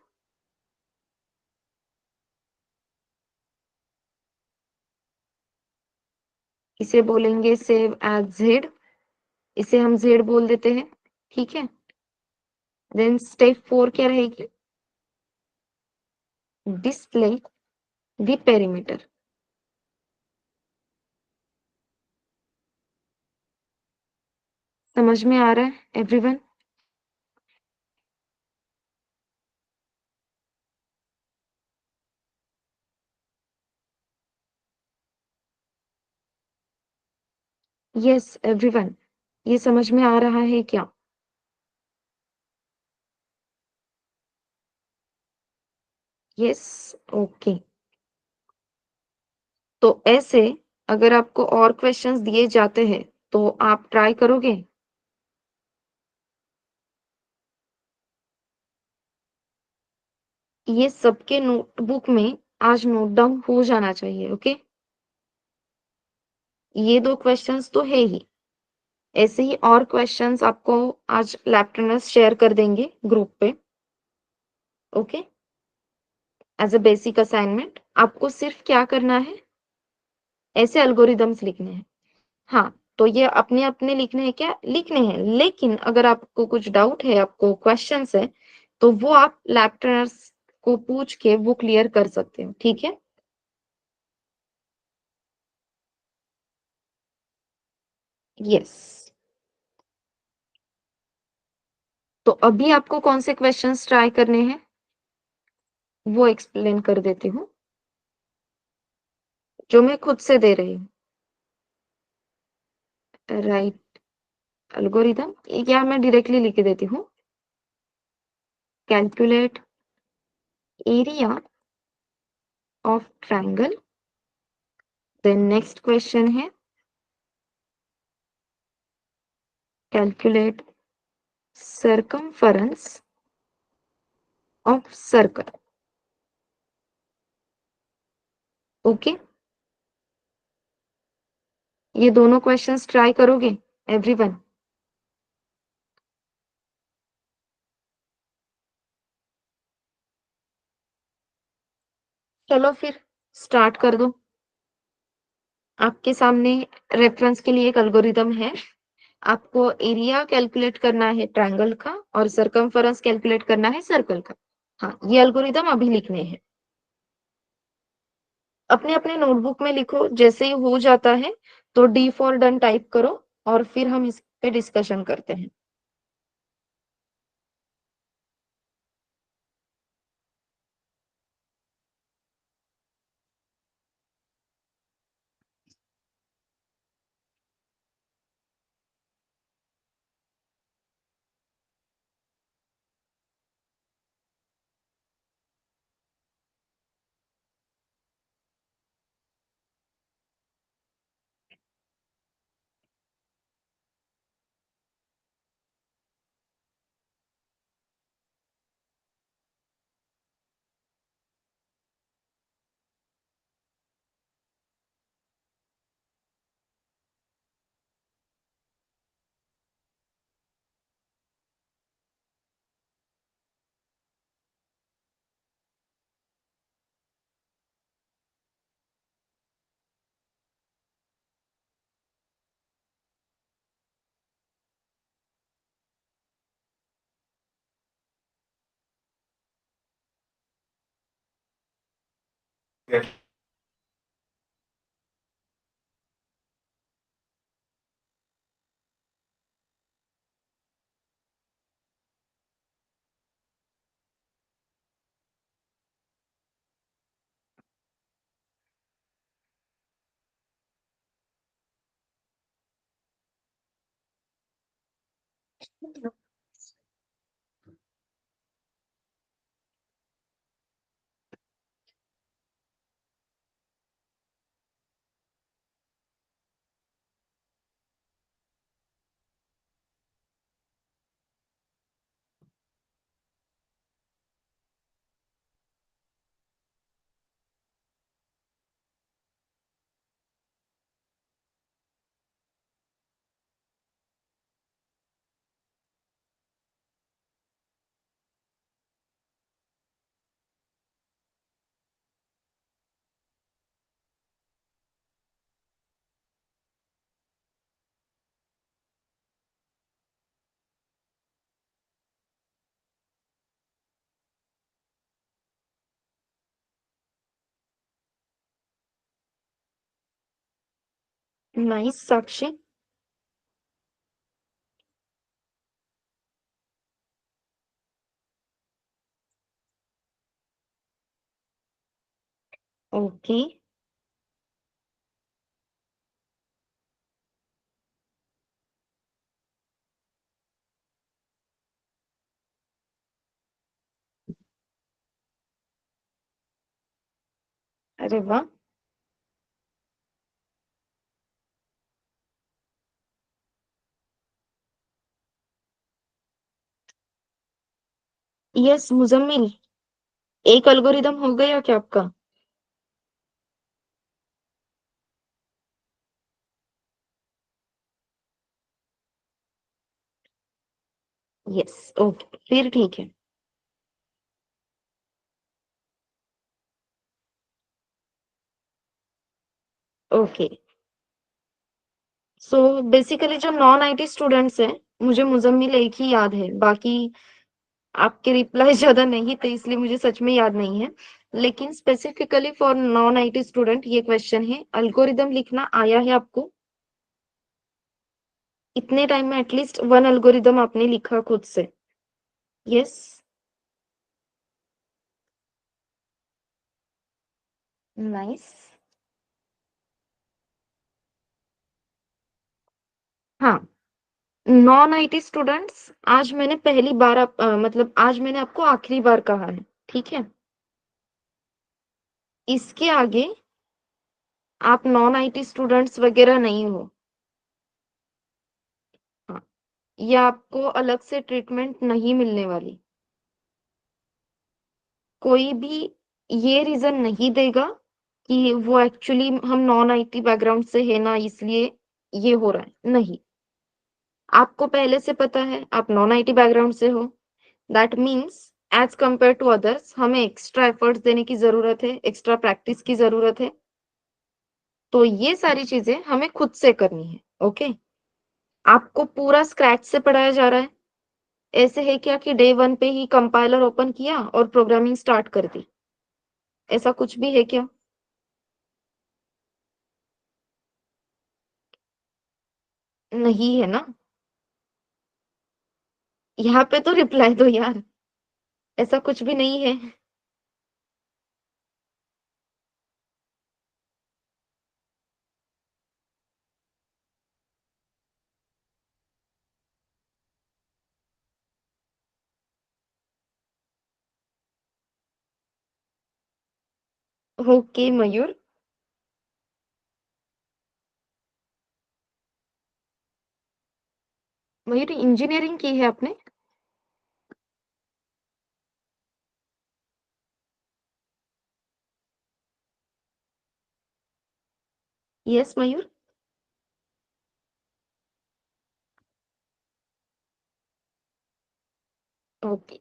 इसे बोलेंगे सेव एज जेड, इसे हम जेड बोल देते हैं, ठीक है? देन स्टेप 4 क्या रहेगी? Display the perimeter. समझ में आ रहा है एवरीवन? यस एवरीवन, ये समझ में आ रहा है क्या? Yes, okay. तो ऐसे अगर आपको और क्वेश्चंस दिए जाते हैं तो आप ट्राई करोगे? ये सबके नोटबुक में आज नोट डाउन हो जाना चाहिए, ओके? ये 2 क्वेश्चंस तो है ही। ऐसे ही और क्वेश्चंस आपको आज लैब ट्रेनर्स शेयर कर देंगे ग्रुप पे, okay? As a basic assignment आपको सिर्फ क्या करना है, ऐसे एल्गोरिदम्स लिखने हैं। हाँ, तो ये अपने-अपने लिखने हैं क्या? लिखने हैं, लेकिन अगर आपको कुछ डाउट है, आपको क्वेश्चन्स है, तो वो आप लैब ट्रेनर्स को पूछ के वो क्लियर कर सकते हो, ठीक है? यस। तो अभी आपको कौन से क्वेश्चन्स ट्राई करने हैं, वो एक्सप्लेन कर देती हूँ, जो मैं खुद से दे रही हूँ। राइट एल्गोरिदम या मैं डायरेक्टली लिख देती हूँ, calculate area of triangle, then next question है calculate circumference of circle, okay? ये दोनों क्वेश्चंस ट्राई करोगे एवरीवन? चलो फिर स्टार्ट कर दो। आपके सामने रेफरेंस के लिए एक एल्गोरिदम है। आपको एरिया कैलकुलेट करना है ट्रायंगल का और सरकमफेरेंस कैलकुलेट करना है सर्कल का। हाँ, ये एल्गोरिदम अभी लिखने हैं। अपने-अपने नोटबुक में लिखो, जैसे ही हो जाता है तो डी फॉर डन टाइप करो और फिर हम इस पे डिस्कशन करते हैं। नाइस साक्षी। ओके। अरे वाह! यस मुज़म्मिल, एक एल्गोरिदम हो गया क्या आपका? यस, ओके, फिर ठीक है। ओके, सो बेसिकली जो नॉन आईटी स्टूडेंट्स हैं, मुझे मुज़म्मिल एक ही याद है, बाकी आपके रिप्लाई ज़्यादा नहीं थे इसलिए मुझे सच में याद नहीं है। लेकिन specifically for non IT student ये क्वेश्चन है, एल्गोरिदम लिखना आया है आपको? इतने टाइम में एटलीस्ट 1 एल्गोरिदम आपने लिखा खुद से? यस? नाइस। हाँ, नॉन आईटी स्टूडेंट्स आज मैंने पहली बार मतलब आज मैंने आपको आखिरी बार कहा है, ठीक है? इसके आगे आप नॉन आईटी स्टूडेंट्स वगैरह नहीं हो। हाँ, या आपको अलग से ट्रीटमेंट नहीं मिलने वाली। कोई भी ये रीज़न नहीं देगा कि वो एक्चुअली हम नॉन आईटी बैकग्राउंड से है ना इसलिए ये हो रहा है, नहीं। आपको पहले से पता है आप नॉन आईटी बैकग्राउंड से हो, that means as compare to others हमें एक्स्ट्रा एफर्ट्स देने की ज़रूरत है, एक्स्ट्रा प्रैक्टिस की ज़रूरत है। तो ये सारी चीज़ें हमें खुद से करनी है, ओके? आपको पूरा स्क्रैच से पढ़ाया जा रहा है। ऐसे है क्या कि डे 1 पे ही कंपाइलर ओपन किया और प्रोग्रामिंग स्टार्ट कर दी, ऐसा कुछ भी है क्या? नहीं है ना? यहाँ पे तो रिप्लाई दो यार, ऐसा कुछ भी नहीं है। ओके मयूर, मयूर इंजीनियरिंग की है आपने? यस मयूर? ओके,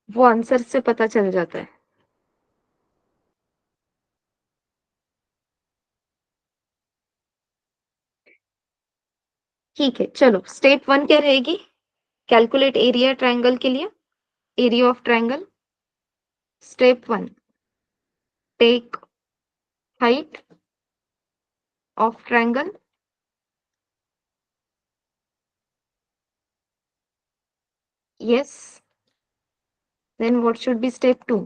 वो आंसर से पता चल जाता है। ठीक है, चलो स्टेप 1 क्या रहेगी? कैलकुलेट एरिया ट्रायंगल के लिए, area of triangle. Step 1, take height of triangle. Yes, then what should be step 2?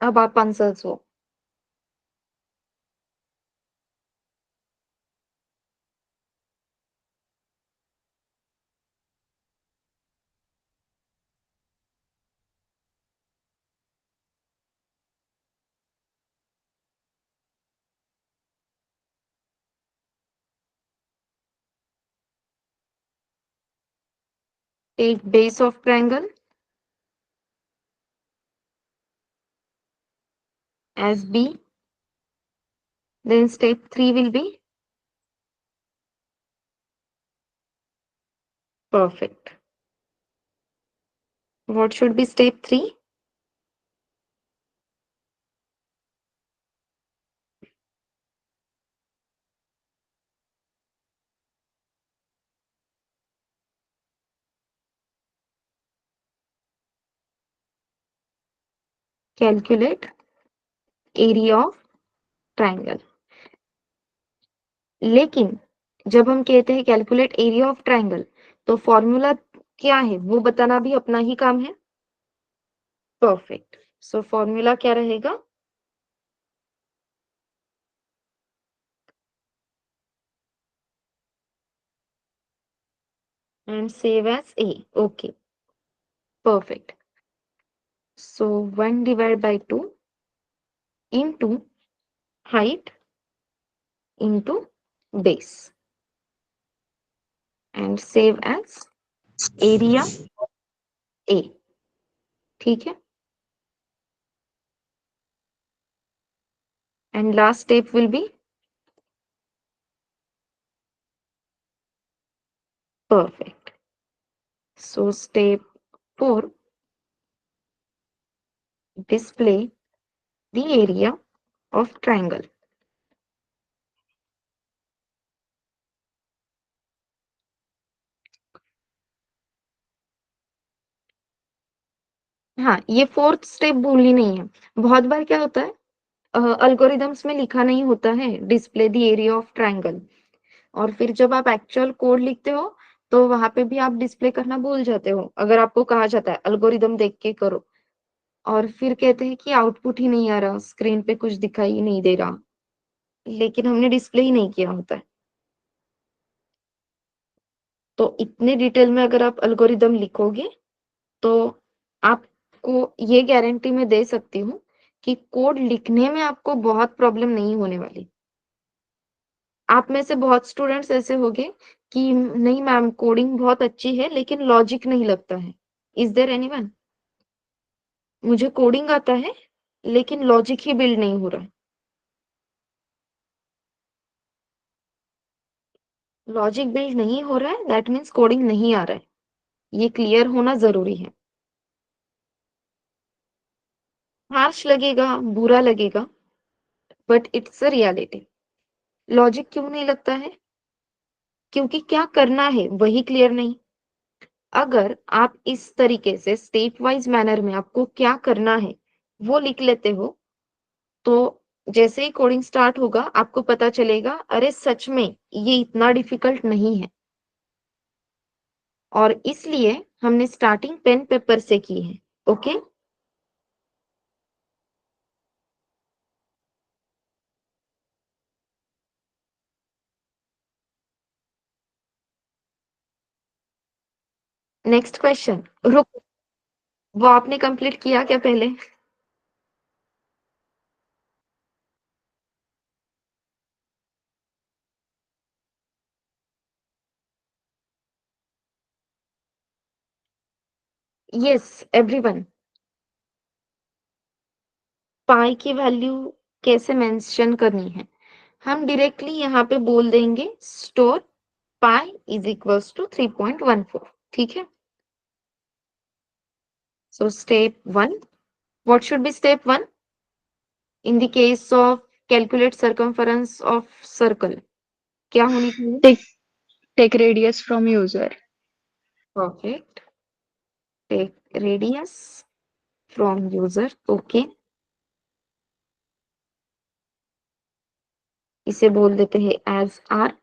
अब आप आंसर्स हो। Take base of triangle as B, then step 3 will be perfect. What should be step 3? Calculate area of triangle. लेकिन जब हम कहते हैं calculate area of triangle तो formula क्या है वो बताना भी अपना ही काम है। परफेक्ट, सो फॉर्मूला क्या रहेगा? And save as A, okay, perfect. So 1 divide by 2 into height into base and save as area A, ठीक है? and last step will be perfect. So step 4, display the area of triangle. हाँ, ये fourth step भूलनी नहीं है। बहुत बार क्या होता है, अल्गोरिदम्स में लिखा नहीं होता है display the area of triangle, और फिर जब आप एक्चुअल कोड लिखते हो तो वहां पे भी आप डिस्प्ले करना भूल जाते हो। अगर आपको कहा जाता है अल्गोरिदम देख के करो, और फिर कहते हैं कि आउटपुट ही नहीं आ रहा, स्क्रीन पे कुछ दिखाई ही नहीं दे रहा, लेकिन हमने डिस्प्ले ही नहीं किया होता है। तो इतने डिटेल में अगर आप अल्गोरिदम लिखोगे तो आपको ये गारंटी मैं दे सकती हूँ कि कोड लिखने में आपको बहुत प्रॉब्लम नहीं होने वाली। आप में से बहुत स्टूडेंट्स ऐसे होंगे कि नहीं मैम कोडिंग बहुत अच्छी है लेकिन लॉजिक नहीं लगता है। Is there anyone? मुझे कोडिंग आता है लेकिन लॉजिक ही बिल्ड नहीं हो रहा है। लॉजिक बिल्ड नहीं हो रहा है, दैट मीन्स कोडिंग नहीं आ रहा है। ये क्लियर होना जरूरी है। हार्श लगेगा, बुरा लगेगा, but it's a reality. Logic क्यों नहीं लगता है? क्योंकि क्या करना है वही क्लियर नहीं। अगर आप इस तरीके से स्टेप वाइज मैनर में आपको क्या करना है वो लिख लेते हो, तो जैसे ही कोडिंग स्टार्ट होगा आपको पता चलेगा अरे सच में ये इतना डिफिकल्ट नहीं है। और इसलिए हमने स्टार्टिंग पेन पेपर से की है। Okay, next question. रुक, वो आपने कंप्लीट किया क्या पहले? Yes everyone. पाई की वैल्यू कैसे मेंशन करनी है? हम डायरेक्टली यहाँ पे बोल देंगे store pi is equals to 3.14। ठीक है, so step 1, what should be step 1 in the case of calculate circumference of circle? क्या होनी चाहिए? Take take radius from user. Perfect, take radius from user. Okay, इसे बोल देते हैं एज आर।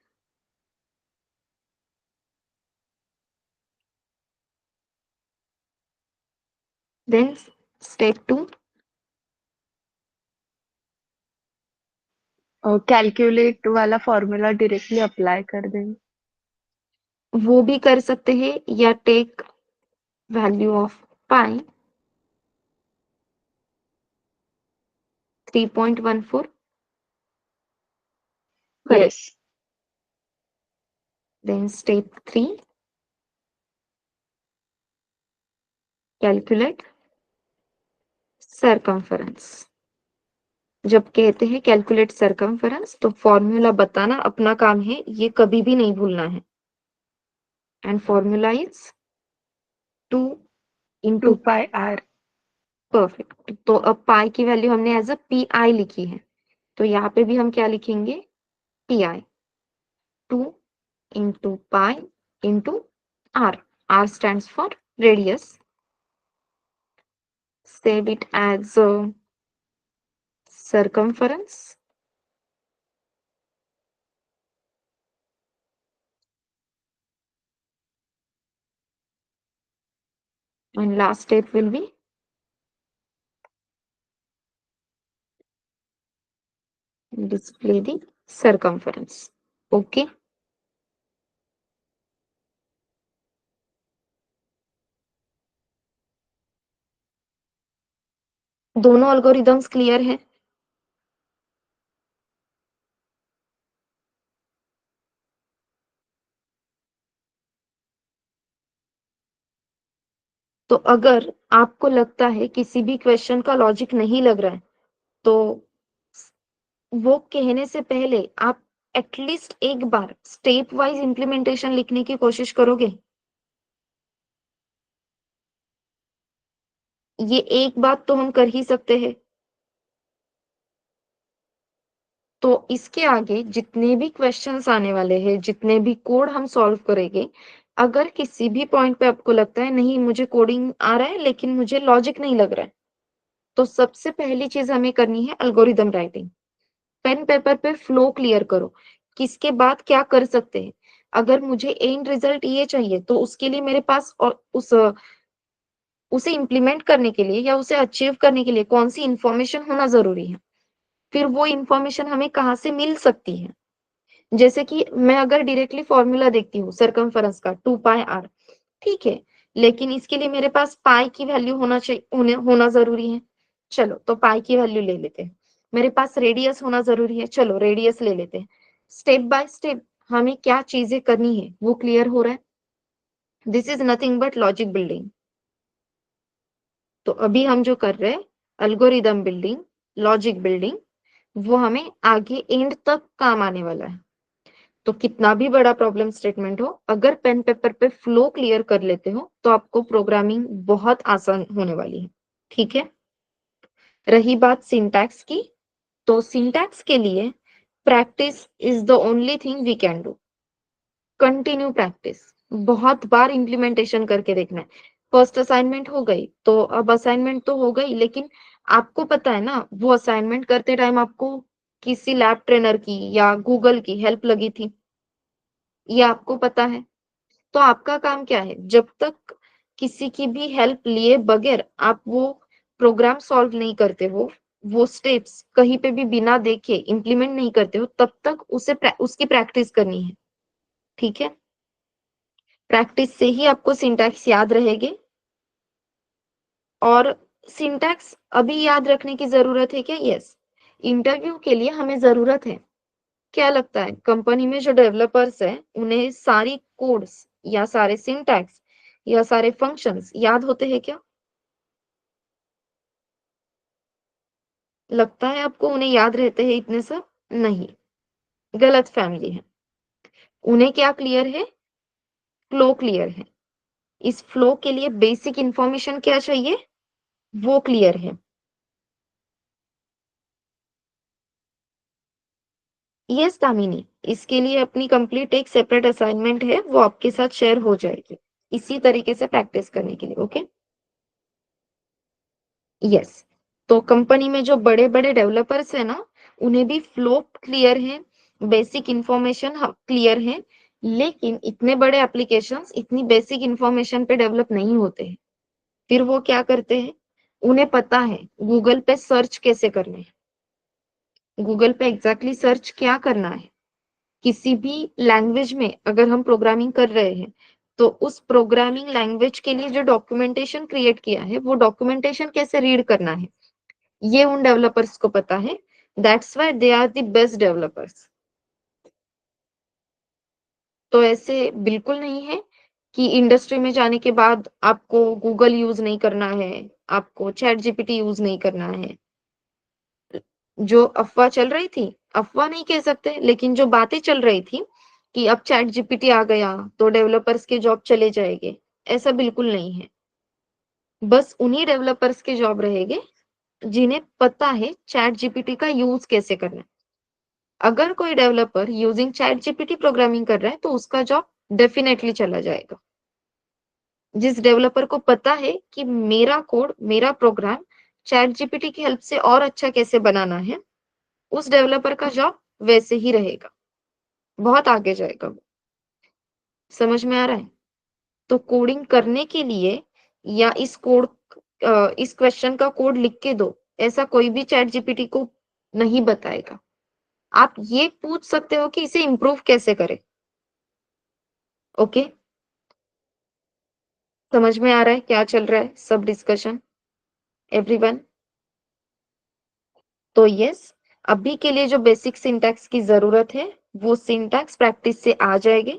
देन स्टेप 2, और कैलकुलेट वाला फॉर्मूला डायरेक्टली अप्लाई कर देंगे। वो भी कर सकते हैं, या take value of pi 3.14। Correct. Yes. Then step 3, calculate circumference. जब कहते हैं कैलकुलेट सरकमफरेंस तो फॉर्मूला बताना अपना काम है, ये कभी भी नहीं भूलना है। And formula is 2 into 2 pi r. Perfect. तो अब पाई की वैल्यू हमने एज अ पी आई लिखी है, तो यहाँ पे भी हम क्या लिखेंगे? P I 2 into pi into R. R stands for radius. Save it as circumference, and last step will be display the circumference. Okay, दोनों अल्गोरिदम्स क्लियर है? तो अगर आपको लगता है किसी भी क्वेश्चन का लॉजिक नहीं लग रहा है तो वो कहने से पहले आप एटलीस्ट एक बार स्टेप वाइज इम्प्लीमेंटेशन लिखने की कोशिश करोगे? ये एक बात तो हम कर ही सकते हैं। तो इसके आगे जितने भी क्वेश्चंस आने वाले हैं, जितने भी कोड हम सॉल्व करेंगे, अगर किसी भी पॉइंट पे आपको लगता है नहीं मुझे कोडिंग आ रहा है लेकिन मुझे लॉजिक नहीं लग रहा है, तो सबसे पहली चीज़ हमें करनी है एल्गोरिदम राइटिंग। पेन पेपर पे फ्लो क्लियर करो, किसके बाद क्या कर सकते हैं। अगर मुझे एंड रिजल्ट ये चाहिए तो उसके लिए मेरे पास उसे इम्प्लीमेंट करने के लिए या उसे अचीव करने के लिए कौन-सी इन्फॉर्मेशन होना ज़रूरी है। फिर वो इन्फॉर्मेशन हमें कहाँ से मिल सकती है। जैसे कि मैं अगर डायरेक्टली फॉर्मूला देखती हूँ सर्कम्फरेंस का 2 पाई r, ठीक है, लेकिन इसके लिए मेरे पास पाई की वैल्यू होना ज़रूरी है। चलो तो पाई की वैल्यू ले लेते हैं। मेरे पास रेडियस होना ज़रूरी है, चलो रेडियस ले लेते हैं। स्टेप बाय स्टेप हमें क्या चीज़ें करनी है वो क्लियर हो रहा है। This is nothing but logic building. तो अभी हम जो कर रहे हैं एल्गोरिदम बिल्डिंग, लॉजिक बिल्डिंग, वो हमें आगे एंड तक काम आने वाला है। तो कितना भी बड़ा प्रॉब्लम स्टेटमेंट हो, अगर पेन पेपर पे फ्लो क्लियर कर लेते हो, तो आपको प्रोग्रामिंग बहुत आसान होने वाली है। ठीक है? रही बात सिंटैक्स की, तो सिंटैक्स के लिए practice is the only thing we can do. Continue practice, बहुत बार इम्प्लीमेंटेशन करके देखना है। फर्स्ट असाइनमेंट हो गई, तो अब असाइनमेंट तो हो गई, लेकिन आपको पता है ना, वो असाइनमेंट करते टाइम आपको किसी लैब ट्रेनर की या गूगल की हेल्प लगी थी, ये आपको पता है। तो आपका काम क्या है? जब तक किसी की भी हेल्प लिए बगैर आप वो प्रोग्राम सॉल्व नहीं करते हो, वो स्टेप्स कहीं पे भी बिना देखे इम्प्लीमेंट नहीं करते हो, तब तक उसकी प्रैक्टिस करनी है। ठीक है? प्रैक्टिस से ही आपको सिंटैक्स याद रहेगी। और सिंटैक्स अभी याद रखने की ज़रूरत है क्या? यस। इंटरव्यू के लिए हमें ज़रूरत है। क्या लगता है कंपनी में जो डेवलपर्स हैं, उन्हें सारी कोड्स या सारे सिंटैक्स या सारे फंक्शंस याद होते हैं क्या? लगता है आपको उन्हें याद रहते हैं इतने सब? नहीं, गलतफ़हमी है। उन्हें क्या क्लियर है? फ्लो क्लियर है। इस फ्लो के लिए बेसिक इन्फॉर्मेशन क्या चाहिए? वो क्लियर है। यस दामिनी, इसके लिए अपनी कंप्लीट एक सेपरेट असाइनमेंट है, वो आपके साथ शेयर हो जाएगी। इसी तरीके से प्रैक्टिस करने के लिए, ओके? यस। तो कंपनी में जो बड़े-बड़े डेवलपर्स हैं ना, उन्हें भी फ्लो क्लियर है, बेसिक इन्फॉर्मेशन क्लियर है, लेकिन इतने बड़े एप्लीकेशंस इतनी बेसिक इन्फॉर्मेशन पे डेवलप नहीं होते हैं। फिर वो क्या करते हैं? उन्हें पता है गूगल पे सर्च कैसे करने हैं, गूगल पे एग्ज़ैक्टली सर्च क्या करना है। किसी भी लैंग्वेज में अगर हम प्रोग्रामिंग कर रहे हैं, तो उस प्रोग्रामिंग लैंग्वेज के लिए जो डॉक्यूमेंटेशन क्रिएट किया है, वो डॉक्यूमेंटेशन कैसे रीड करना है, ये उन डेवलपर्स को पता है। That's why they are the best developers. तो ऐसे बिल्कुल नहीं है कि इंडस्ट्री में जाने के बाद आपको गूगल यूज़ नहीं करना है, आपको चैट जीपीटी यूज़ नहीं करना है। जो अफ़वाह चल रही थी, अफ़वाह नहीं कह सकते, लेकिन जो बातें चल रही थी कि अब चैट जीपीटी आ गया, तो डेवलपर्स के जॉब चले जाएँगे, ऐसा बिल्कुल नहीं है। बस उन्हीं डेवलपर्स के जॉब रहेंगे, जिन्हें पता है चैट जीपीटी का यूज़ कैसे करना है। अगर कोई developer using chat GPT programming कर रहा है, तो उसका जॉब डेफिनेटली चला जाएगा। जिस डेवलपर को पता है कि मेरा कोड, मेरा प्रोग्राम चैट जीपीटी की हेल्प से और अच्छा कैसे बनाना है, उस डेवलपर का जॉब वैसे ही रहेगा, बहुत आगे जाएगा वो। समझ में आ रहा है? तो कोडिंग करने के लिए या इस क्वेश्चन का कोड लिख के दो, ऐसा कोई भी चैट जीपीटी को नहीं बताएगा। आप ये पूछ सकते हो कि इसे इम्प्रूव कैसे करें, ओके? समझ में आ रहा है क्या चल रहा है सब डिस्कशन एवरीवन? तो यस, अभी के लिए जो बेसिक सिंटैक्स की ज़रूरत है, वो सिंटैक्स प्रैक्टिस से आ जाएगी।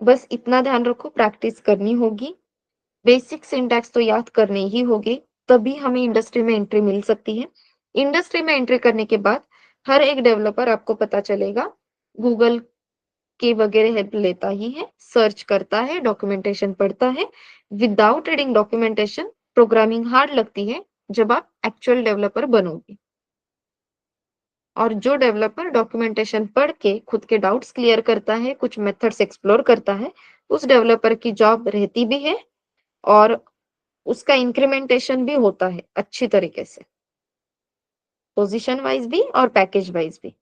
बस इतना ध्यान रखो प्रैक्टिस करनी होगी, बेसिक सिंटैक्स तो याद करनी ही होगी, तभी हमें इंडस्ट्री में एंट्री मिल सकती है। इंडस्ट्री में एंट्री करने के बाद हर एक डेवलपर आपको पता चलेगा, गूगल की वगैरह हेल्प लेता ही है, सर्च करता है, डॉक्यूमेंटेशन पढ़ता है। Without reading documentation programming hard लगती है जब आप एक्चुअल डेवलपर बनोगे। और जो डेवलपर डॉक्यूमेंटेशन पढ़ के खुद के डाउट्स क्लियर करता है, कुछ मेथड्स एक्सप्लोर करता है, उस डेवलपर की जॉब रहती भी है और उसका इंक्रीमेंटेशन भी होता है अच्छी तरीके से, पोजीशन वाइज भी और पैकेज वाइज भी।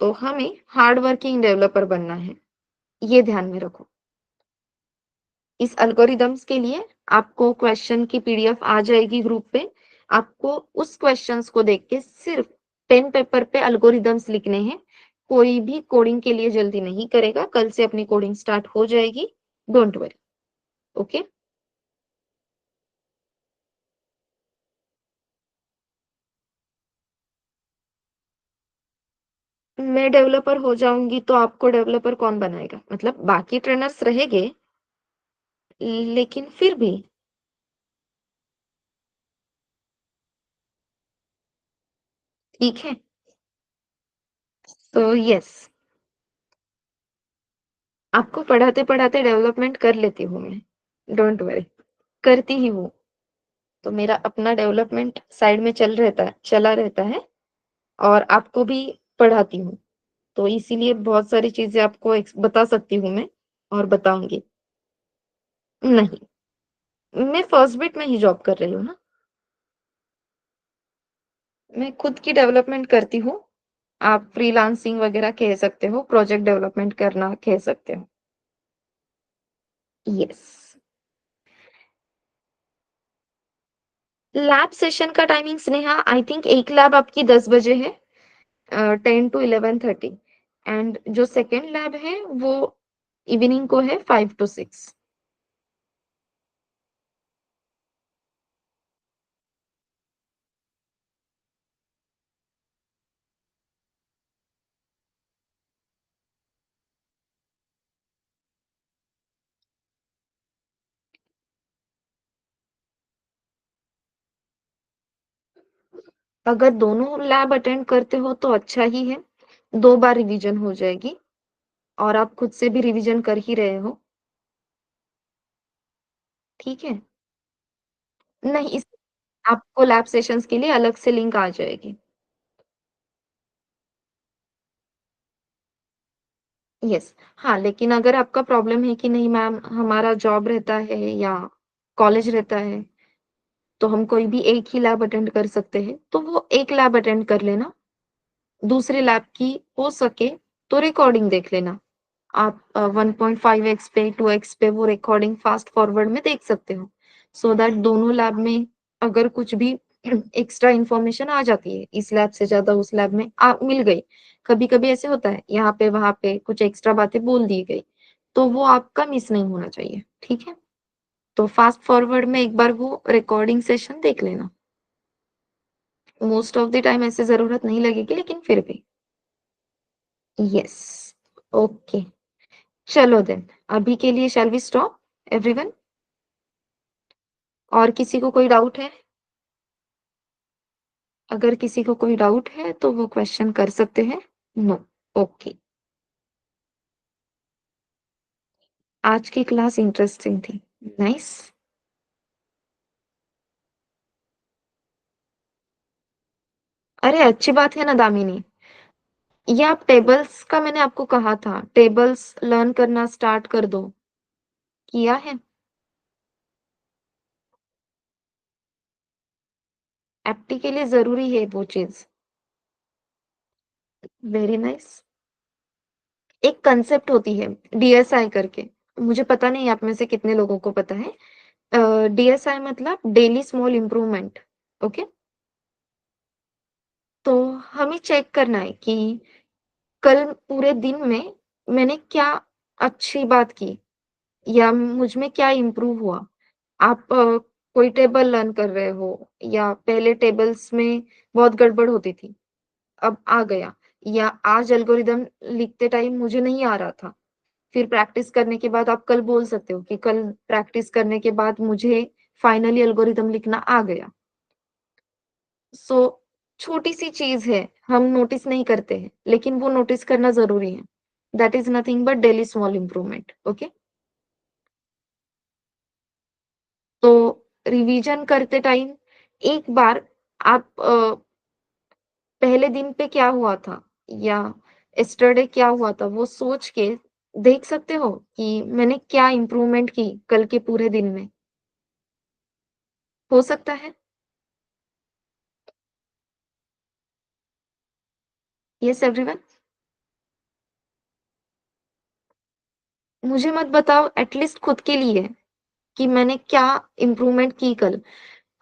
तो हमें हार्ड वर्किंग डेवलपर बनना है, ये ध्यान में रखो। इस एल्गोरिदम्स के लिए आपको क्वेश्चन की पीडीएफ आ जाएगी ग्रुप पे। आपको उस क्वेश्चंस को देख के सिर्फ पेन पेपर पे एल्गोरिदम्स लिखने हैं। कोई भी कोडिंग के लिए जल्दी नहीं करेगा। कल से अपनी कोडिंग स्टार्ट हो जाएगी। Don't worry. ओके? मैं डेवलपर हो जाऊंगी तो आपको डेवलपर कौन बनाएगा? मतलब बाकी ट्रेनर्स रहेंगे, लेकिन फिर भी ठीक है। तो यस, आपको पढ़ाते-पढ़ाते डेवलपमेंट कर लेती हूँ मैं। डोंट वरी, करती ही हूँ। तो मेरा अपना डेवलपमेंट साइड में चला रहता है और आपको भी पढ़ाती हूँ। तो इसीलिए बहुत सारी चीज़ें आपको बता सकती हूँ मैं और बताऊँगी। नहीं, मैं फर्स्ट बिट में ही जॉब कर रही हूँ ना। मैं खुद की डेवलपमेंट करती हूँ। आप फ्रीलांसिंग वगैरह कह सकते हो, प्रोजेक्ट डेवलपमेंट करना कह सकते हो। यस। लैब सेशन का टाइमिंग स्नेहा आई थिंक एक लैब आपकी 10 बजे है, 10 टू 11:30 एंड जो सेकंड लैब है वो इवनिंग को है 5 टू 6। अगर दोनों लैब अटेंड करते हो तो अच्छा ही है। 2 बार रिवीजन हो जाएगी और आप खुद से भी रिवीजन कर ही रहे हो, ठीक है? नहीं, इस आपको लैब सेशंस के लिए अलग से लिंक आ जाएगी। यस। हाँ, लेकिन अगर आपका प्रॉब्लम है कि नहीं मैम हमारा जॉब रहता है या कॉलेज रहता है, तो हम कोई भी एक ही लैब अटेंड कर सकते हैं, तो वो एक लैब अटेंड कर लेना। दूसरे लैब की हो सके तो रिकॉर्डिंग देख लेना। आप 1.5x पे, 2x पे वो रिकॉर्डिंग फास्ट फॉरवर्ड में देख सकते हो। सो दैट दोनों लैब में अगर कुछ भी एक्स्ट्रा इन्फॉर्मेशन आ जाती है, इस लैब से ज़्यादा उस लैब में मिल गई। कभी-कभी ऐसे होता है, यहाँ पे वहाँ पे कुछ एक्स्ट्रा बातें बोल दी गई, तो वो आपका मिस नहीं होना चाहिए, ठीक है? तो फास्ट फॉरवर्ड में एक बार वो रिकॉर्डिंग सेशन देख लेना। मोस्ट ऑफ द टाइम ऐसे ज़रूरत नहीं लगेगी लेकिन फिर भी। Yes, okay. चलो देन, अभी के लिए शैल वी स्टॉप एवरीवन? और किसी को कोई डाउट है? अगर किसी को कोई डाउट है तो वो क्वेश्चन कर सकते हैं। No, okay. आज की क्लास इंटरेस्टिंग थी। नाइस। अरे अच्छी बात है ना दामिनी। ये आप टेबल्स का मैंने आपको कहा था, टेबल्स लर्न करना स्टार्ट कर दो। किया है? एप्टी के लिए ज़रूरी है वो चीज़। Very nice. एक कांसेप्ट होती है डीएसआई करके। मुझे पता नहीं आप में से कितने लोगों को पता है। डीएसआई मतलब डेली स्मॉल इम्प्रूवमेंट। ओके? तो हमें चेक करना है कि कल पूरे दिन में मैंने क्या अच्छी बात की या मुझ में क्या इम्प्रूव हुआ। आप कोई टेबल लर्न कर रहे हो या पहले टेबल्स में बहुत गड़बड़ होती थी, अब आ गया, या आज एल्गोरिदम लिखते टाइम मुझे नहीं आ रहा था। फिर प्रैक्टिस करने के बाद आप कल बोल सकते हो कि कल प्रैक्टिस करने के बाद मुझे फाइनली एल्गोरिदम लिखना आ गया। सो छोटी सी चीज है, हम नोटिस नहीं करते हैं, लेकिन वो नोटिस करना जरूरी है। That is nothing but daily small improvement. Okay, तो रिवीजन करते टाइम एक बार आप पहले दिन पे क्या हुआ था या यस्टरडे क्या हुआ था, वो सोच के देख सकते हो कि मैंने क्या इम्प्रूवमेंट की कल के पूरे दिन में। हो सकता है। यस एवरीवन, मुझे मत बताओ, एटलीस्ट खुद के लिए कि मैंने क्या इम्प्रूवमेंट की कल।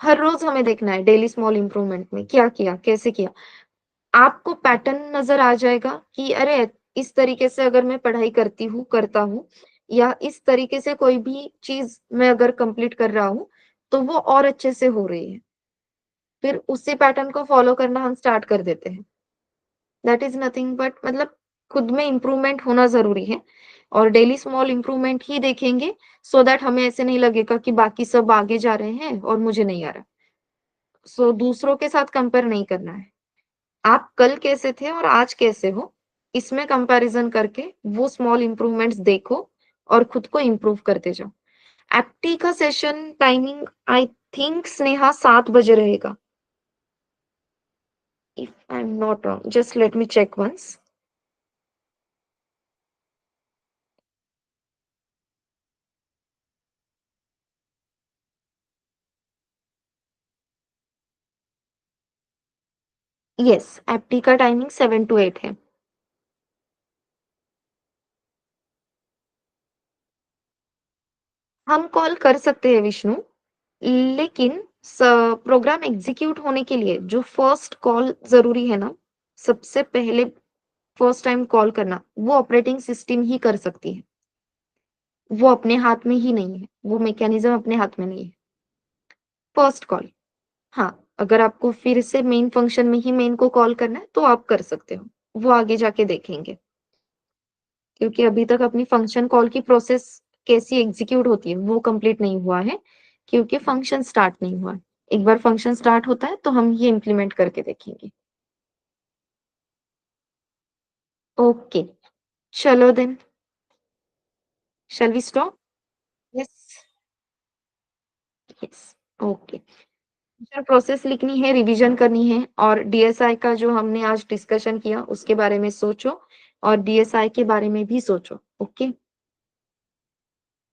हर रोज हमें देखना है डेली स्मॉल इम्प्रूवमेंट में क्या किया, कैसे किया। आपको पैटर्न नजर आ जाएगा कि अरे इस तरीके से अगर मैं पढ़ाई करती हूँ, करता हूँ, या इस तरीके से कोई भी चीज मैं अगर कंप्लीट कर रहा हूँ, तो वो और अच्छे से हो रही है। फिर उसी पैटर्न को फॉलो करना हम स्टार्ट कर देते हैं। दैट इज नथिंग बट मतलब खुद में इम्प्रूवमेंट होना जरूरी है, और डेली स्मॉल इम्प्रूवमेंट ही देखेंगे, सो दैट हमें ऐसे नहीं लगेगा कि बाकी सब आगे जा रहे हैं और मुझे नहीं आ रहा। सो दूसरों के साथ कंपेयर नहीं करना है। आप कल कैसे थे और आज कैसे हो, इसमें कंपैरिजन करके वो स्मॉल इम्प्रूवमेंट्स देखो और खुद को इम्प्रूव करते जाओ। एप्टी का session timing I think Sneha 7 बजे रहेगा, if I am not wrong, just let me check once. Yes, एप्टी का टाइमिंग 7 to 8 है। हम कॉल कर सकते हैं विष्णु, लेकिन प्रोग्राम एग्जीक्यूट होने के लिए जो फर्स्ट कॉल जरूरी है ना, सबसे पहले फर्स्ट टाइम कॉल करना, वो ऑपरेटिंग सिस्टम ही कर सकती है। वो अपने हाथ में ही नहीं है, वो मैकेनिज्म अपने हाथ में नहीं है। फर्स्ट कॉल, हाँ, अगर आपको फिर से मेन फंक्शन में ही मेन को कॉल करना है तो आप कर सकते हो, वो आगे जाके देखेंगे। क्योंकि अभी तक अपनी फंक्शन कॉल की प्रोसेस कैसी एग्जीक्यूट होती है वो कंप्लीट नहीं हुआ है, क्योंकि फंक्शन स्टार्ट नहीं हुआ है। एक बार फंक्शन स्टार्ट होता है तो हम ये इम्प्लीमेंट करके देखेंगे। ओके, चलो then, shall we stop? Yes, yes, okay. जो प्रोसेस लिखनी है, रिवीजन करनी है, और डीएसआई का जो हमने आज डिस्कशन किया उसके बारे में सोचो, और डीएसआई के बारे में भी सोचो। ओके।